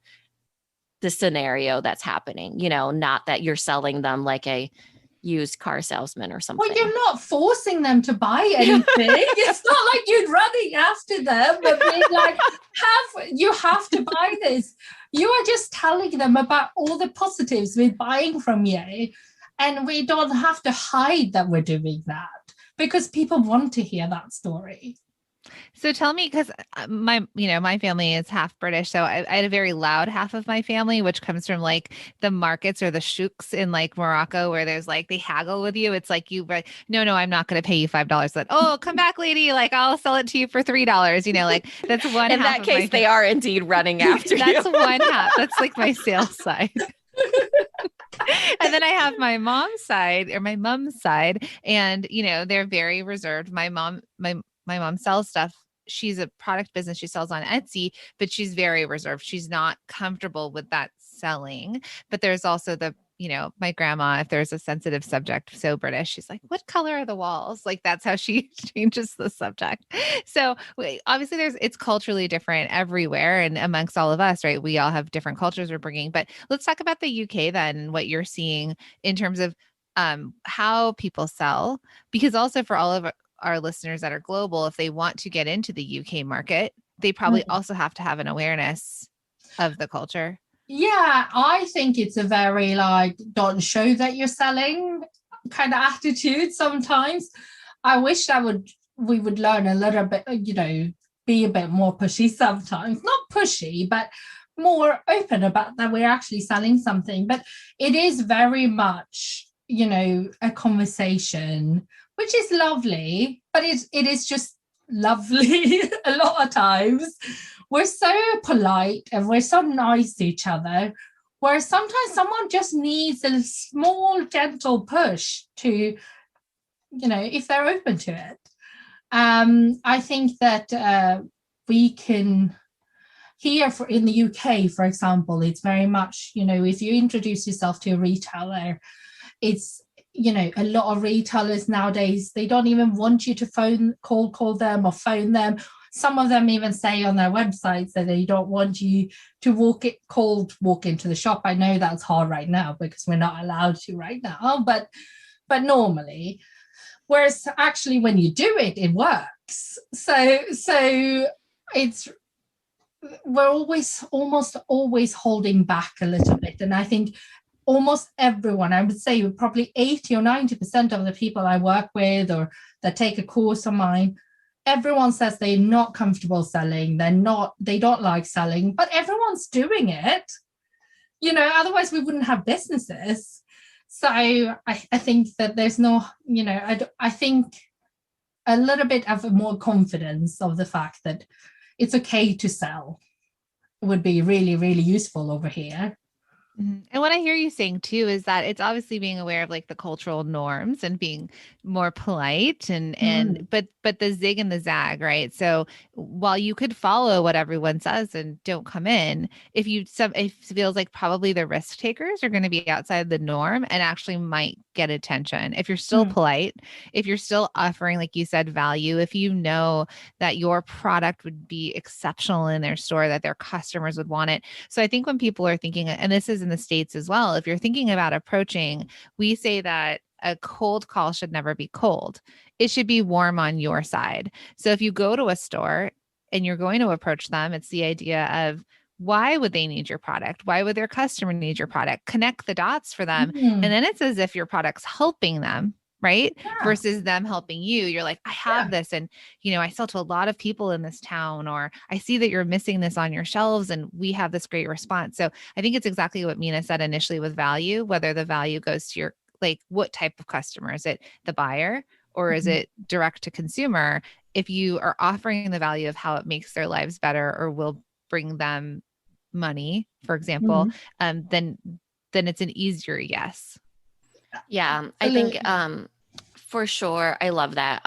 scenario that's happening, not that you're selling them like a used car salesman or something. Well, you're not forcing them to buy anything. It's not like you're running after them and being like, you have to buy this. You are just telling them about all the positives with buying from you. And we don't have to hide that we're doing that, because people want to hear that story. So tell me, because my family is half British, so I had a very loud half of my family, which comes from like the markets or the shouks in like Morocco, where there's like they haggle with you. It's like no, I'm not going to pay you $5. That come back, lady, like I'll sell it to you for $3. Like that's one. In half that of case, they are indeed running after That's you. one half. That's like my sales side. And then I have my mom's side and they're very reserved. My mom sells stuff. She's a product business. She sells on Etsy, but she's very reserved. She's not comfortable with that selling. But there's also my grandma, if there's a sensitive subject, so British, she's like, what color are the walls? Like that's how she changes the subject. So obviously it's culturally different everywhere and amongst all of us, right? We all have different cultures we're bringing, but let's talk about the UK then, what you're seeing in terms of how people sell, because also for all of our listeners that are global, if they want to get into the UK market, they probably also have to have an awareness of the culture. Yeah, I think it's a very like don't show that you're selling kind of attitude sometimes. I wish we would learn a little bit, be a bit more pushy sometimes. Not pushy, but more open about that we're actually selling something. But it is very much, a conversation, which is lovely, but it is just lovely a lot of times. We're so polite and we're so nice to each other, where sometimes someone just needs a small, gentle push to, if they're open to it. I think that we can, here in the UK, for example, it's very much, if you introduce yourself to a retailer, it's, a lot of retailers nowadays, they don't even want you to call them or phone them. Some of them even say on their websites that they don't want you to walk into the shop. I know that's hard right now because we're not allowed to right now, but normally, whereas actually when you do it, it works. So we're almost always holding back a little bit. And I think almost everyone, I would say probably 80 or 90% of the people I work with or that take a course of mine, everyone says they're not comfortable selling. They don't like selling, but everyone's doing it. Otherwise we wouldn't have businesses. So I think that there's no, I think a little bit of more confidence of the fact that it's okay to sell would be really, really useful over here. And what I hear you saying too is that it's obviously being aware of like the cultural norms and being more polite but the zig and the zag, right? So while you could follow what everyone says and don't come in, it feels like probably the risk takers are going to be outside the norm and actually might get attention. If you're still polite, if you're still offering, like you said, value, if you know that your product would be exceptional in their store, that their customers would want it. So I think when people are thinking, and this is in the States as well, if you're thinking about approaching, we say that a cold call should never be cold. It should be warm on your side. So if you go to a store and you're going to approach them, it's the idea of why would they need your product? Why would their customer need your product? Connect the dots for them. And then it's as if your product's helping them, right? Yeah. Versus them helping you. You're like, I have this and, I sell to a lot of people in this town, or I see that you're missing this on your shelves and we have this great response. So I think it's exactly what Minna said initially with value, whether the value goes to your, like, what type of customer? Is it the buyer or is it direct to consumer? If you are offering the value of how it makes their lives better or will bring them money, for example, then it's an easier yes. Yeah, I think for sure. I love that.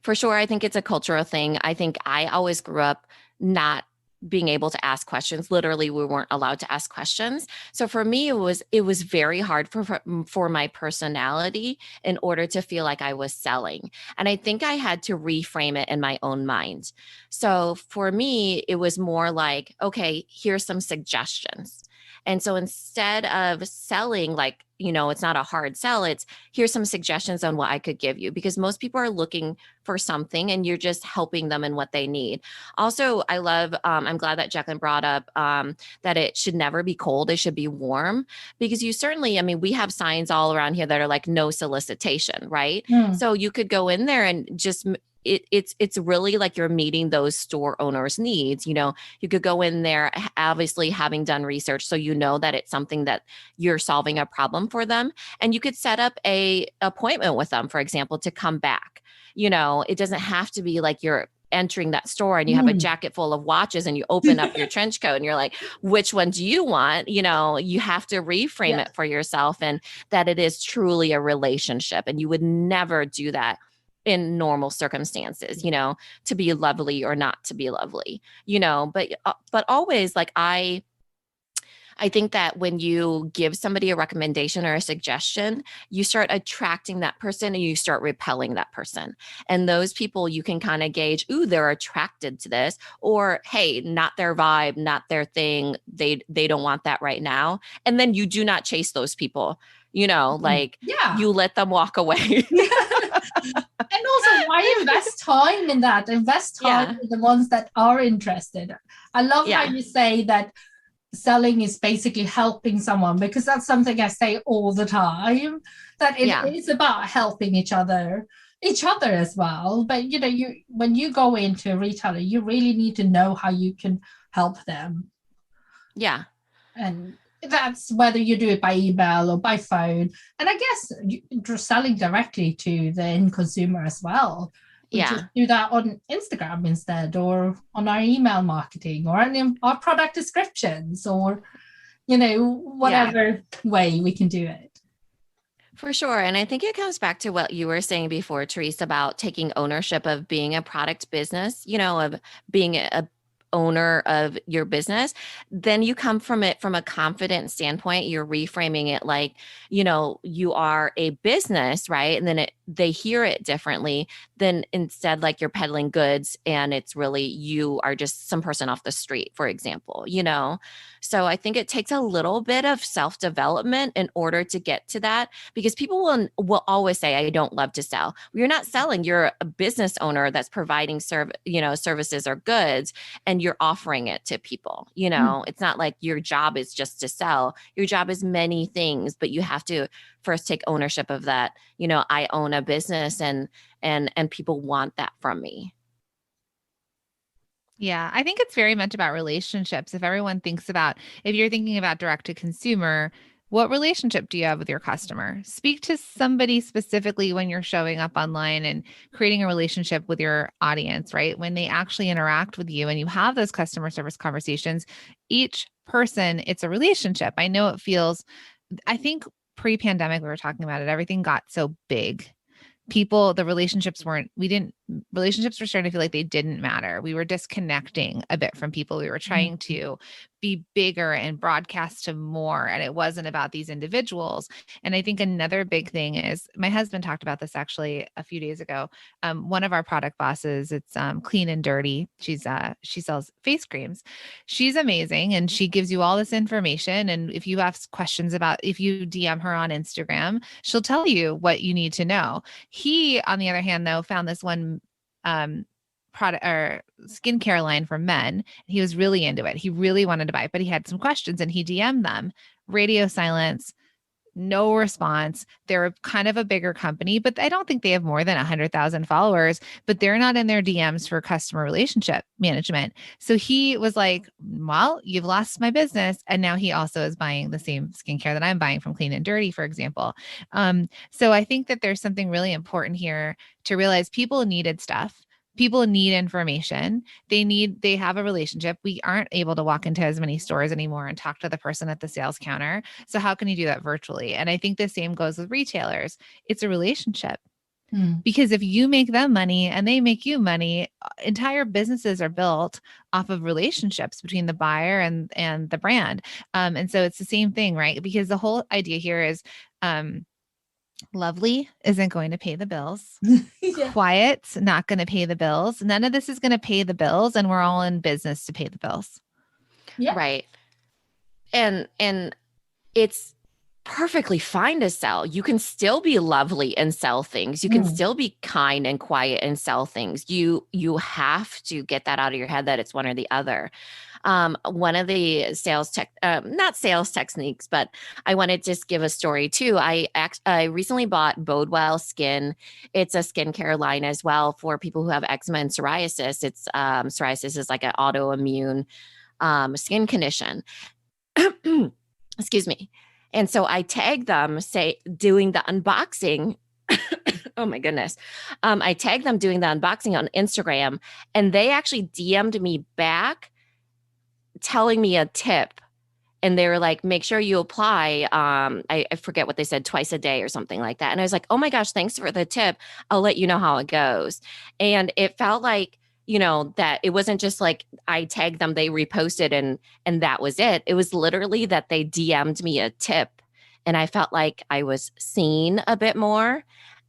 For sure, I think it's a cultural thing. I think I always grew up not being able to ask questions. Literally, we weren't allowed to ask questions. So for me, it was very hard for my personality in order to feel like I was selling. And I think I had to reframe it in my own mind. So for me, it was more like, okay, here's some suggestions. And so instead of selling, like, it's not a hard sell, it's here's some suggestions on what I could give you, because most people are looking for something and you're just helping them in what they need. Also, I love, I'm glad that Jacqueline brought up that it should never be cold. It should be warm, because you certainly, we have signs all around here that are like no solicitation, right? So you could go in there and just it's really like you're meeting those store owners' needs. You could go in there, obviously having done research, so that it's something that you're solving a problem for them, and you could set up a appointment with them, for example, to come back. It doesn't have to be like you're entering that store and you have a jacket full of watches and you open up your trench coat and you're like, which one do you want? You have to reframe it for yourself, and that it is truly a relationship, and you would never do that in normal circumstances, to be lovely or not to be lovely, but always, like, I think that when you give somebody a recommendation or a suggestion, you start attracting that person and you start repelling that person. And those people you can kind of gauge, ooh, they're attracted to this, or hey, not their vibe, not their thing. They don't want that right now. And then you do not chase those people, you let them walk away. And also, why invest time in that? Invest time in the ones that are interested. I love how you say that selling is basically helping someone, because that's something I say all the time, that it is about helping each other as well. But when you go into a retailer, you really need to know how you can help them. And that's whether you do it by email or by phone, and I guess you're selling directly to the end consumer as well. We just do that on Instagram instead, or on our email marketing, or in our product descriptions, or, whatever way we can do it. For sure. And I think it comes back to what you were saying before, Therese, about taking ownership of being a product business, of being a owner of your business. Then you come from it from a confident standpoint. You're reframing it like, you are a business, right? And then they hear it differently than instead like you're peddling goods and it's really you are just some person off the street, for example, So I think it takes a little bit of self-development in order to get to that, because people will always say, I don't love to sell. You're not selling. You're a business owner that's providing services or goods, and you're offering it to people. It's not like your job is just to sell. Your job is many things, but you have to first take ownership of that. I own a business, and people want that from me. Yeah, I think it's very much about relationships. If you're thinking about direct to consumer, what relationship do you have with your customer? Speak to somebody specifically when you're showing up online and creating a relationship with your audience, right? When they actually interact with you and you have those customer service conversations, each person, it's a relationship. I think pre-pandemic, we were talking about it, everything got so big. Relationships were starting to feel like they didn't matter. We were disconnecting a bit from people. We were trying to be bigger and broadcast to more. And it wasn't about these individuals. And I think another big thing is, my husband talked about this actually a few days ago. One of our product bosses, it's Clean and Dirty. She sells face creams. She's amazing. And she gives you all this information. And if you ask questions if you DM her on Instagram, she'll tell you what you need to know. He, on the other hand, though, found this one product or skincare line for men. He was really into it. He really wanted to buy it, but he had some questions and he DM'd them. Radio silence, no response. They're kind of a bigger company, but I don't think they have more than 100,000 followers, but they're not in their DMs for customer relationship management. So he was like, well, you've lost my business. And now he also is buying the same skincare that I'm buying from Clean and Dirty, for example. So I think that there's something really important here to realize. People needed stuff. People need information. They have a relationship. We aren't able to walk into as many stores anymore and talk to the person at the sales counter. So how can you do that virtually? And I think the same goes with retailers. It's a relationship. Because if you make them money and they make you money, entire businesses are built off of relationships between the buyer and the brand. And so it's the same thing, right? Because the whole idea here is, lovely isn't going to pay the bills. Quiet's not going to pay the bills. None of this is going to pay the bills. And we're all in business to pay the bills. Yeah. Right. And it's perfectly fine to sell. You can still be lovely and sell things. You can still be kind and quiet and sell things. You have to get that out of your head that it's one or the other. One of the not sales techniques, but I wanted to just give a story too. I recently bought Bodewell Skin. It's a skincare line as well for people who have eczema and psoriasis. It's psoriasis is like an autoimmune skin condition. Excuse me. And so I tagged them, doing the unboxing. Oh my goodness. I tagged them doing the unboxing on Instagram, and they actually DM'd me back telling me a tip. And they were like, make sure you apply. I forget what they said, twice a day or something like that. And I was like, oh my gosh, thanks for the tip. I'll let you know how it goes. And it felt like, that it wasn't just like I tagged them, they reposted and that was it. It was literally that they DM'd me a tip, and I felt like I was seen a bit more.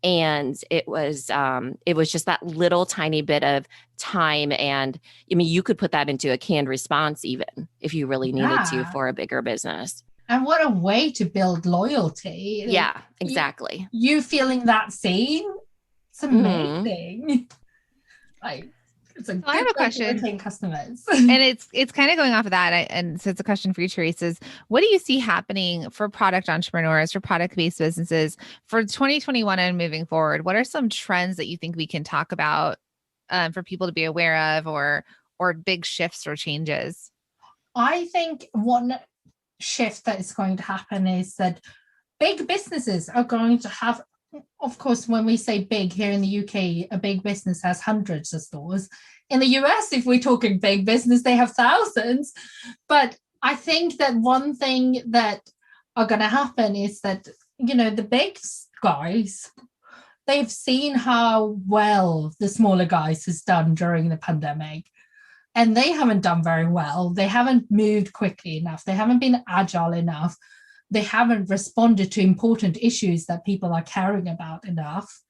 And it was just that little tiny bit of time. And I mean, you could put that into a canned response even if you really needed to for a bigger business. And what a way to build loyalty. Yeah, exactly. You feeling that seen, it's amazing. Like, it's a good I have a question. way to retain customers. And it's kind of going off of that. And so it's a question for you, Therese, is what do you see happening for product entrepreneurs, for product-based businesses for 2021 and moving forward? What are some trends that you think we can talk about for people to be aware of, or big shifts or changes? I think one shift that is going to happen is that big businesses are going to have, of course, when we say big here in the UK, a big business has hundreds of stores. In the US, if we're talking big business, they have thousands. But I think that one thing that are going to happen is that, the big guys, they've seen how well the smaller guys has done during the pandemic. And they haven't done very well. They haven't moved quickly enough. They haven't been agile enough. They haven't responded to important issues that people are caring about enough.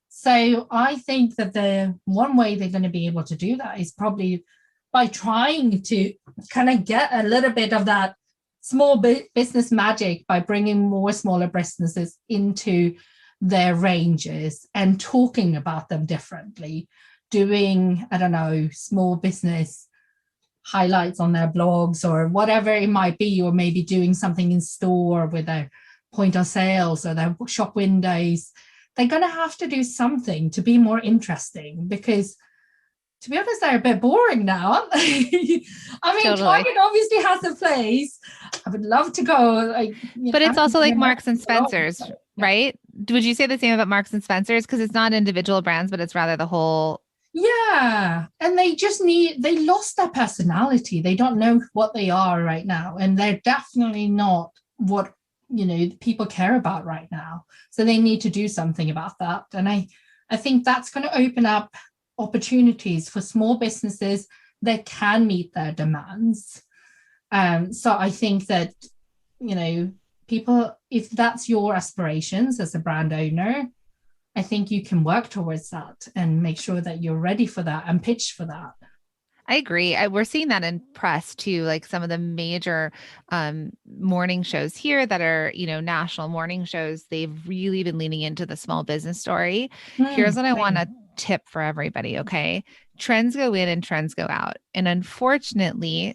So I think that the one way they're going to be able to do that is probably by trying to kind of get a little bit of that small business magic by bringing more smaller businesses into their ranges and talking about them differently, doing, I don't know, small business highlights on their blogs or whatever it might be, or maybe doing something in store with their point of sales or their shop windows. They're going to have to do something to be more interesting, because to be honest, they're a bit boring now, aren't they? I mean, totally. Target obviously has a place. I would love to go. But it's also like Marks and Spencer's, right? Would you say the same about Marks and Spencer's? Because it's not individual brands, but it's rather the whole. Yeah. And they lost their personality. They don't know what they are right now. And they're definitely not what, people care about right now. So they need to do something about that. And I think that's going to open up opportunities for small businesses that can meet their demands. So I think that, people, if that's your aspirations as a brand owner, I think you can work towards that and make sure that you're ready for that and pitch for that. I agree. We're seeing that in press too, like some of the major morning shows here that are, national morning shows. They've really been leaning into the small business story. Here's what I want to tip for everybody. Okay. Trends go in and trends go out. And unfortunately,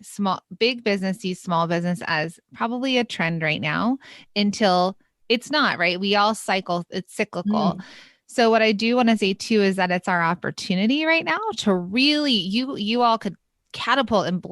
big business sees small business as probably a trend right now until it's not, right? We all cycle. It's cyclical. So what I do want to say too is that it's our opportunity right now to really, you all could catapult and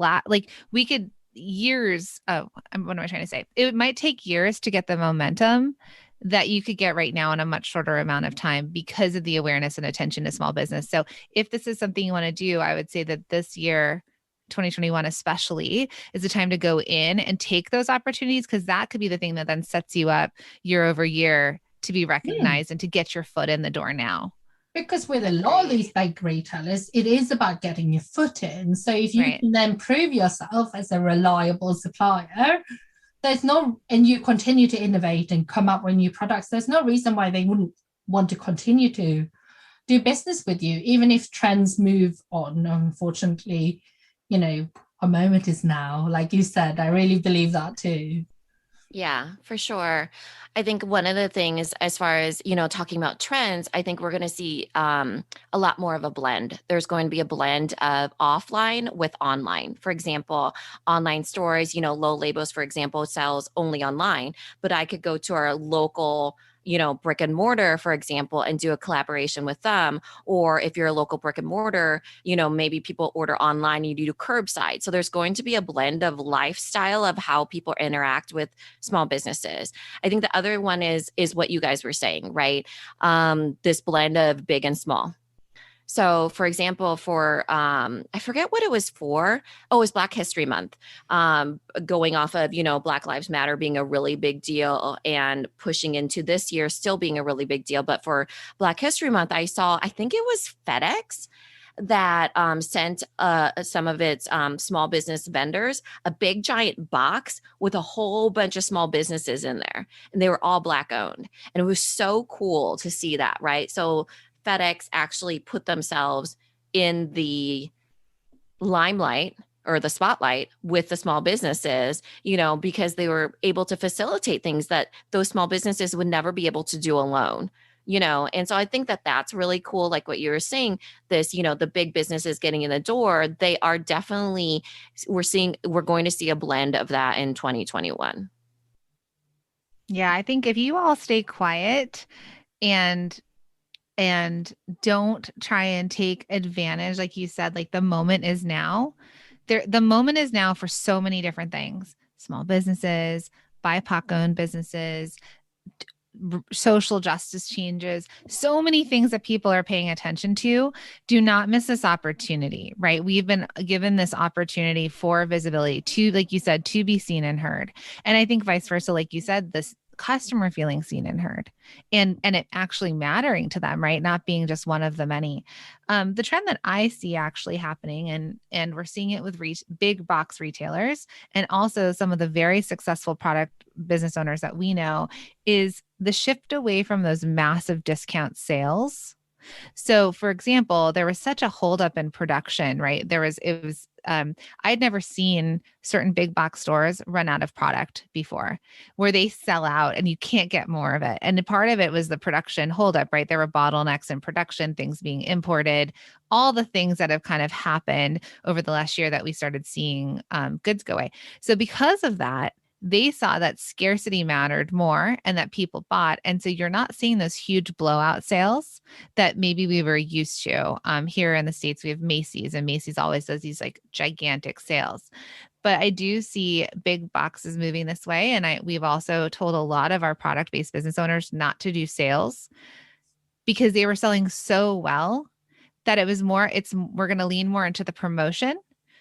we could years. What am I trying to say? It might take years to get the momentum that you could get right now in a much shorter amount of time because of the awareness and attention to small business. So if this is something you want to do, I would say that this year, 2021 especially, is the time to go in and take those opportunities, because that could be the thing that then sets you up year over year to be recognized and to get your foot in the door now. Because with a lot of these big retailers, it is about getting your foot in. So if you can then prove yourself as a reliable supplier, and you continue to innovate and come up with new products, there's no reason why they wouldn't want to continue to do business with you, even if trends move on. Unfortunately, a moment is now, like you said. I really believe that too. Yeah, for sure. I think one of the things, as far as, talking about trends, I think we're going to see a lot more of a blend. There's going to be a blend of offline with online. For example, online stores, Low Labels, for example, sells only online, but I could go to our local, brick and mortar, for example, and do a collaboration with them. Or if you're a local brick and mortar, maybe people order online, you do curbside. So there's going to be a blend of lifestyle of how people interact with small businesses. I think the other one is what you guys were saying, right? This blend of big and small. So, for example, for I forget what it was for. Oh, it was Black History Month. Going off of Black Lives Matter being a really big deal and pushing into this year still being a really big deal. But for Black History Month, I think it was FedEx that sent some of its small business vendors a big giant box with a whole bunch of small businesses in there, and they were all Black owned, and it was so cool to see that, right? So FedEx actually put themselves in the limelight or the spotlight with the small businesses, because they were able to facilitate things that those small businesses would never be able to do alone. And so I think that that's really cool. Like what you were saying, this, the big businesses getting in the door, they are definitely, we're going to see a blend of that in 2021. Yeah, I think if you all stay quiet and don't try and take advantage, like you said, like the moment is now. The moment is now for so many different things. Small businesses, BIPOC owned businesses, social justice changes, so many things that people are paying attention to. Do not miss this opportunity, right? We've been given this opportunity for visibility to, like you said, to be seen and heard. And I think vice versa, like you said, this customer feeling seen and heard and it actually mattering to them, right? Not being just one of the many. The trend that I see actually happening, and we're seeing it with big box retailers and also some of the very successful product business owners that we know, is the shift away from those massive discount sales. So, for example, there was such a holdup in production, right? I'd never seen certain big box stores run out of product before, where they sell out and you can't get more of it. And part of it was the production holdup, right? There were bottlenecks in production, things being imported, all the things that have kind of happened over the last year that we started seeing goods go away. So, because of that, they saw that scarcity mattered more and that people bought. And so you're not seeing those huge blowout sales that maybe we were used to. Here in the States, we have Macy's, and Macy's always does these like gigantic sales. But I do see big boxes moving this way. And we've also told a lot of our product-based business owners not to do sales because they were selling so well that we're going to lean more into the promotion.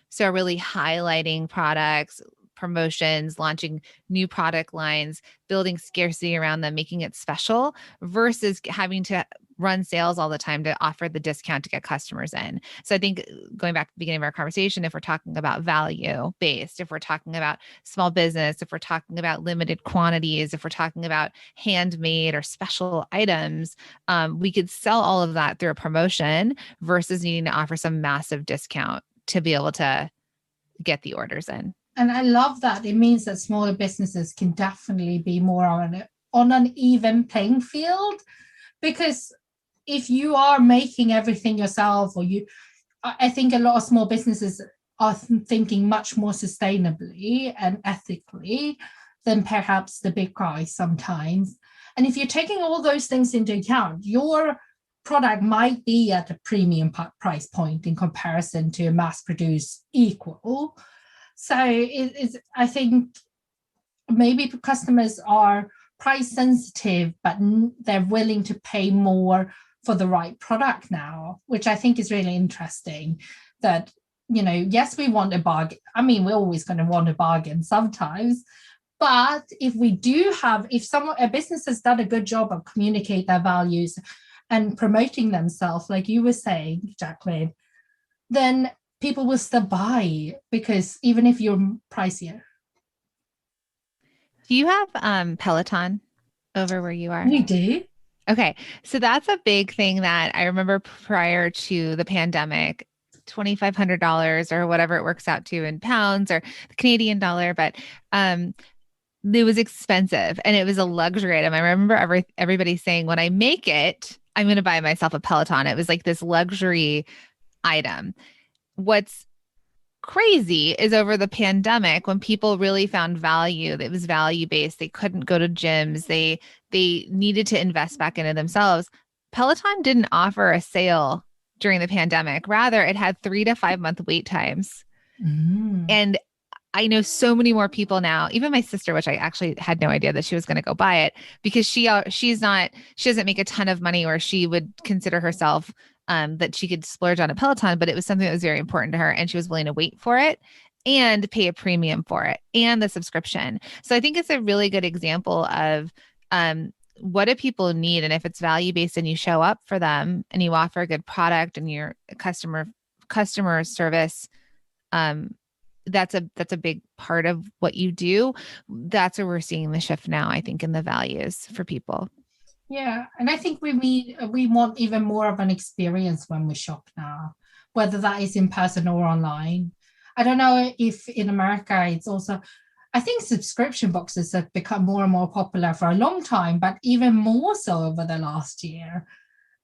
So really highlighting products, promotions, launching new product lines, building scarcity around them, making it special versus having to run sales all the time to offer the discount to get customers in. So I think going back to the beginning of our conversation, if we're talking about value based, if we're talking about small business, if we're talking about limited quantities, if we're talking about handmade or special items, we could sell all of that through a promotion versus needing to offer some massive discount to be able to get the orders in. And I love that. It means that smaller businesses can definitely be more on an even playing field, because if you are making everything yourself, I think a lot of small businesses are thinking much more sustainably and ethically than perhaps the big guys sometimes. And if you're taking all those things into account, your product might be at a premium price point in comparison to a mass-produced equal. So I think maybe customers are price sensitive, but they're willing to pay more for the right product now, which I think is really interesting. That, yes, we want a bargain. I mean, we're always going to want a bargain sometimes. But if a business has done a good job of communicate their values and promoting themselves, like you were saying, Jacqueline, then people will still buy, because even if you're pricier. Do you have Peloton over where you are? We do. Okay. So that's a big thing that I remember prior to the pandemic, $2,500 or whatever it works out to in pounds or the Canadian dollar. But it was expensive and it was a luxury item. I remember everybody saying, when I make it, I'm going to buy myself a Peloton. It was like this luxury item. What's crazy is over the pandemic, when people really found value, that was value based, they couldn't go to gyms, they needed to invest back into themselves. Peloton didn't offer a sale during the pandemic. Rather, it had 3 to 5 month wait times. And I know so many more people now, even my sister, which I actually had no idea that she was going to go buy it, because she doesn't make a ton of money, or she would consider herself that she could splurge on a Peloton, but it was something that was very important to her, and she was willing to wait for it and pay a premium for it and the subscription. So I think it's a really good example of what do people need? And if it's value-based and you show up for them and you offer a good product and your customer service, that's a big part of what you do. That's where we're seeing the shift now, I think, in the values for people. Yeah. And I think we want even more of an experience when we shop now, whether that is in person or online. I don't know if in America it's also, I think subscription boxes have become more and more popular for a long time, but even more so over the last year.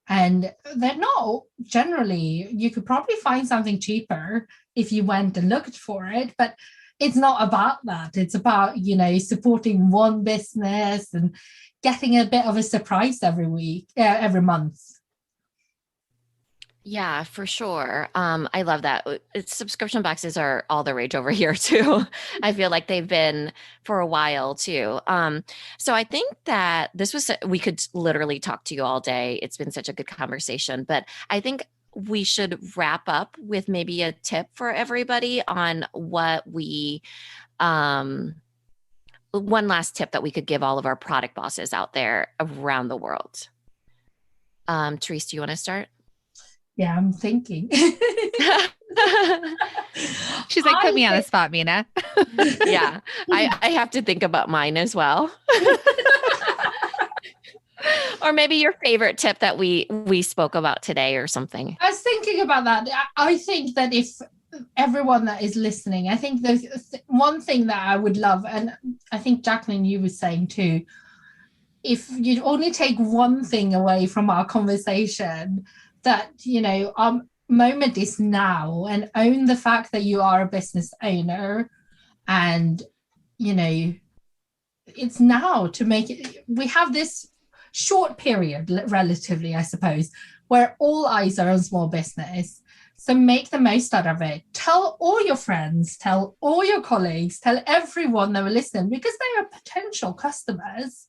And they're not generally, you could probably find something cheaper if you went and looked for it, but it's not about that. It's about, supporting one business and getting a bit of a surprise every month. Yeah, for sure. I love that. Subscription boxes are all the rage over here too. I feel like they've been for a while too. So I think that we could literally talk to you all day. It's been such a good conversation, but I think we should wrap up with maybe a tip for everybody on what one last tip that we could give all of our product bosses out there around the world. Therese, do you want to start? Yeah, I'm thinking. She's like, put me on the spot, Minna. Yeah, I have to think about mine as well. Or maybe your favorite tip that we spoke about today or something. I was thinking about that. I think that if everyone that is listening, I think there's one thing that I would love, and I think Jacqueline, you were saying too, if you'd only take one thing away from our conversation, that, our moment is now, and own the fact that you are a business owner, and, it's now to make it. We have this short period, relatively, I suppose, where all eyes are on small business. So make the most out of it. Tell all your friends, tell all your colleagues, tell everyone that will listen, because they are potential customers.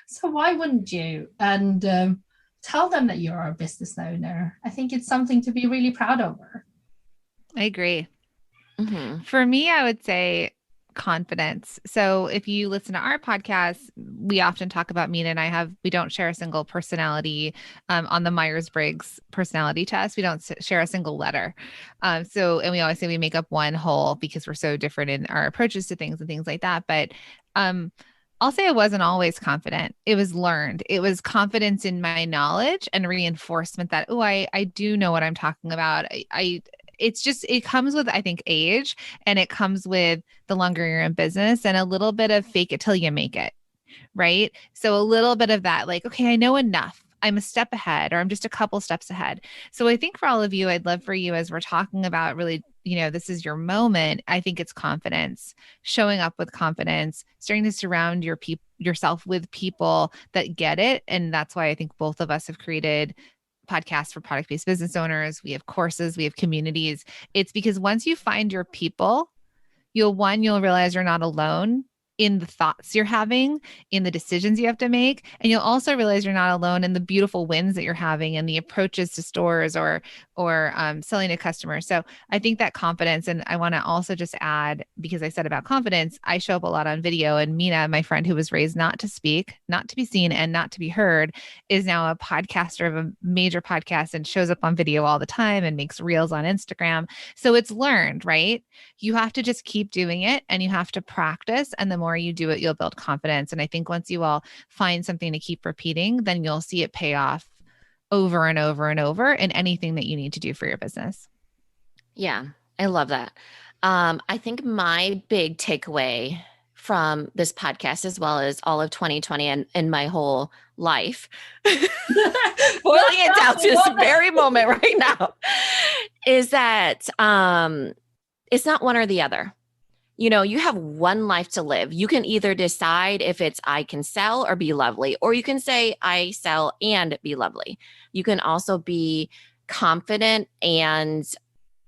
So why wouldn't you? And tell them that you're a business owner. I think it's something to be really proud of. I agree. Mm-hmm. For me, I would say confidence. So if you listen to our podcast, we often talk about Minna and we don't share a single personality on the Myers-Briggs personality test. We don't share a single letter. And we always say we make up one whole because we're so different in our approaches to things and things like that. But I'll say I wasn't always confident. It was learned. It was confidence in my knowledge and reinforcement that, I do know what I'm talking about. It comes with, I think, age, and it comes with the longer you're in business, and a little bit of fake it till you make it. Right. So a little bit of that, like, okay, I know enough. I'm a step ahead, or I'm just a couple steps ahead. So I think for all of you, I'd love for you, as we're talking about really, this is your moment. I think it's confidence, showing up with confidence, starting to surround yourself with people that get it. And that's why I think both of us have created podcasts for product-based business owners. We have courses, we have communities. It's because once you find your people, you'll realize you're not alone in the thoughts you're having, in the decisions you have to make. And you'll also realize you're not alone in the beautiful wins that you're having and the approaches to stores or selling to customers. So I think that confidence, and I want to also just add, because I said about confidence, I show up a lot on video, and Minna, my friend who was raised not to speak, not to be seen, and not to be heard, is now a podcaster of a major podcast and shows up on video all the time and makes reels on Instagram. So it's learned, right? You have to just keep doing it, and you have to practice. And the more you do it, you'll build confidence. And I think once you all find something to keep repeating, then you'll see it pay off over and over and over in anything that you need to do for your business. Yeah, I love that. I think my big takeaway from this podcast, as well as all of 2020 and my whole life, boiling it down to this very moment right now, is that it's not one or the other. You know, you have one life to live. You can either decide if it's I can sell or be lovely, or you can say I sell and be lovely. You can also be confident and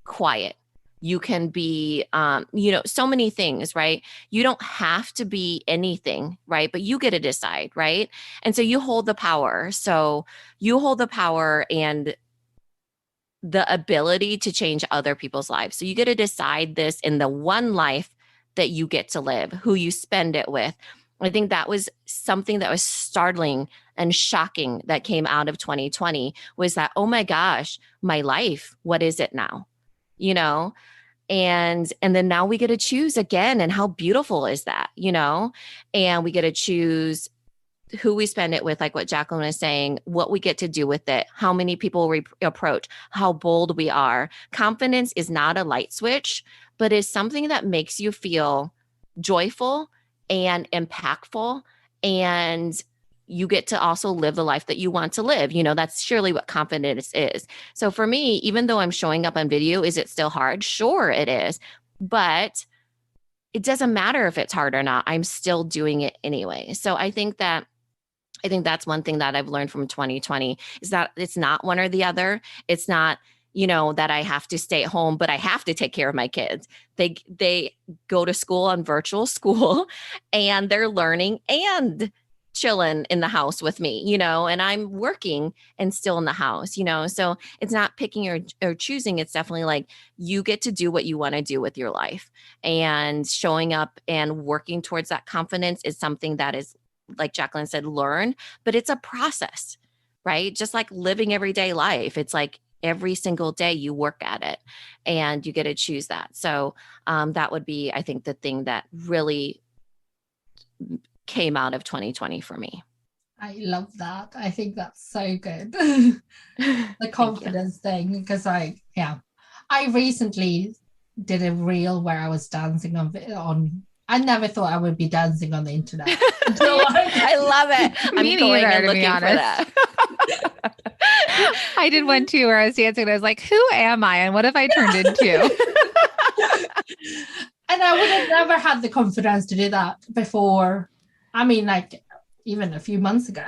quiet. You can be, so many things, right? You don't have to be anything, right? But you get to decide, right? And so you hold the power. So you hold the power and the ability to change other people's lives. So you get to decide this in the one life that you get to live, who you spend it with. I think that was something that was startling and shocking that came out of 2020, was that, oh my gosh, my life, what is it now? You know? And then now we get to choose again. And how beautiful is that, you know? And we get to choose who we spend it with, like what Jacqueline was saying, what we get to do with it, how many people we approach, how bold we are. Confidence is not a light switch, but is something that makes you feel joyful and impactful. And you get to also live the life that you want to live. You know, that's surely what confidence is. So for me, even though I'm showing up on video, is it still hard? Sure, it is. But it doesn't matter if it's hard or not. I'm still doing it anyway. So I think that's one thing that I've learned from 2020, is that it's not one or the other. It's not, you know, that I have to stay at home, but I have to take care of my kids. They go to school on virtual school, and they're learning and chilling in the house with me, you know, and I'm working and still in the house, you know. So it's not picking or choosing. It's definitely like you get to do what you want to do with your life, and showing up and working towards that confidence is something that is, like Jacqueline said, learned, but it's a process, right? Just like living everyday life. It's like every single day you work at it and you get to choose that. So that would be, I think, the thing that really came out of 2020 for me. I love that. I think that's so good. The confidence thing, because I recently did a reel where I was dancing on I never thought I would be dancing on the internet. I love it. I'm going and looking for that. I did one too where I was dancing and I was like, who am I and what have I turned into? And I would have never had the confidence to do that before. I mean, like even a few months ago.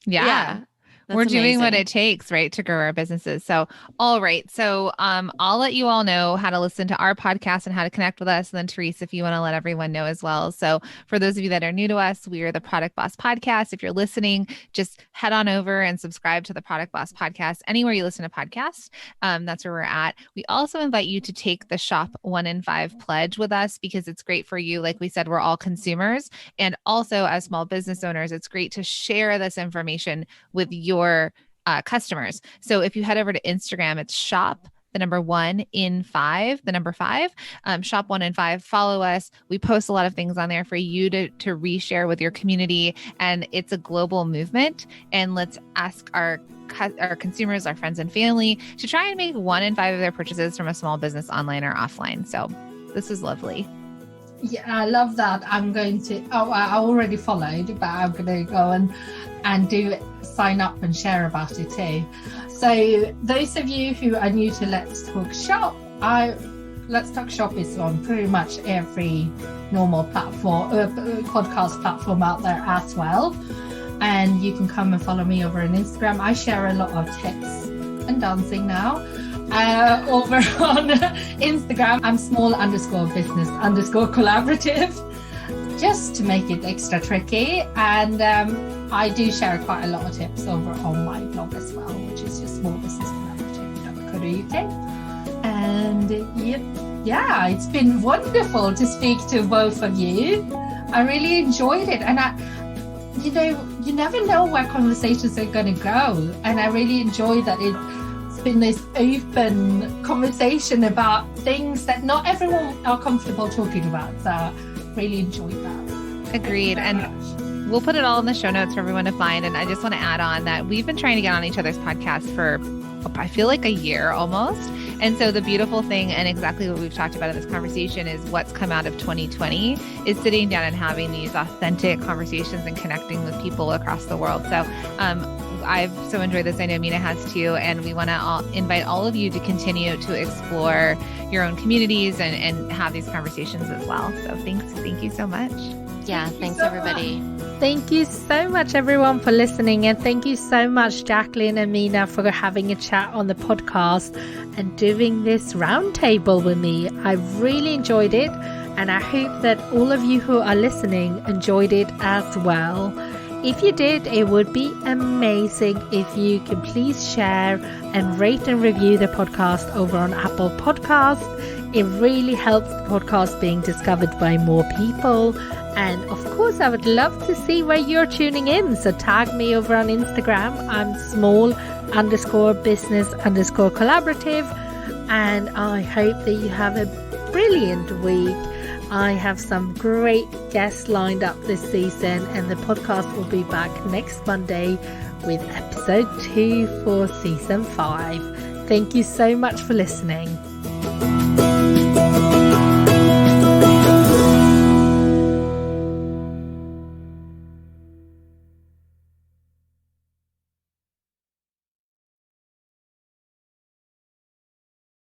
Yeah. We're doing what it takes, right, to grow our businesses. So, all right. So I'll let you all know how to listen to our podcast and how to connect with us. And then Therese, if you want to let everyone know as well. So for those of you that are new to us, we are the Product Boss Podcast. If you're listening, just head on over and subscribe to the Product Boss Podcast anywhere you listen to podcasts. That's where we're at. We also invite you to take the Shop 1 in 5 pledge with us, because it's great for you. Like we said, we're all consumers. And also as small business owners, it's great to share this information with your customers. So if you head over to Instagram, it's shop, the number 1 in 5, the number 5, shop 1 in 5, follow us. We post a lot of things on there for you to reshare with your community. And it's a global movement. And let's ask our consumers, our friends and family to try and make 1 in 5 of their purchases from a small business online or offline. So this is lovely. Yeah, I love that. I'm going to, I already followed, but I'm going to go and do sign up and share about it too. So those of you who are new to Let's Talk Shop, Let's Talk Shop is on pretty much every normal platform, podcast platform out there as well. And you can come and follow me over on Instagram. I share a lot of tips and dancing now. Over on Instagram, I'm small_business_collaborative, just to make it extra tricky. And I do share quite a lot of tips over on my blog as well, which is just smallbusinesscollaborative.co.uk. And yeah, it's been wonderful to speak to both of you. I really enjoyed it. And you never know where conversations are going to go. And I really enjoy that it's been this open conversation about things that not everyone are comfortable talking about. So really enjoyed that. Agreed. And we'll put it all in the show notes for everyone to find. And I just want to add on that we've been trying to get on each other's podcasts for, I feel like, a year almost. And so the beautiful thing, and exactly what we've talked about in this conversation, is what's come out of 2020 is sitting down and having these authentic conversations and connecting with people across the world. So I've so enjoyed this. I know Minna has too. And we want to invite all of you to continue to explore your own communities and have these conversations as well. So thank you so much. Yeah, thanks everybody. Thank you so much, everyone, for listening. And thank you so much, Jacqueline and Minna, for having a chat on the podcast and doing this roundtable with me. I really enjoyed it. And I hope that all of you who are listening enjoyed it as well. If you did, it would be amazing if you can please share and rate and review the podcast over on Apple Podcasts. It really helps the podcast being discovered by more people. And of course, I would love to see where you're tuning in. So tag me over on Instagram. I'm small_business_collaborative. And I hope that you have a brilliant week. I have some great guests lined up this season, and the podcast will be back next Monday with episode 2 for season 5. Thank you so much for listening.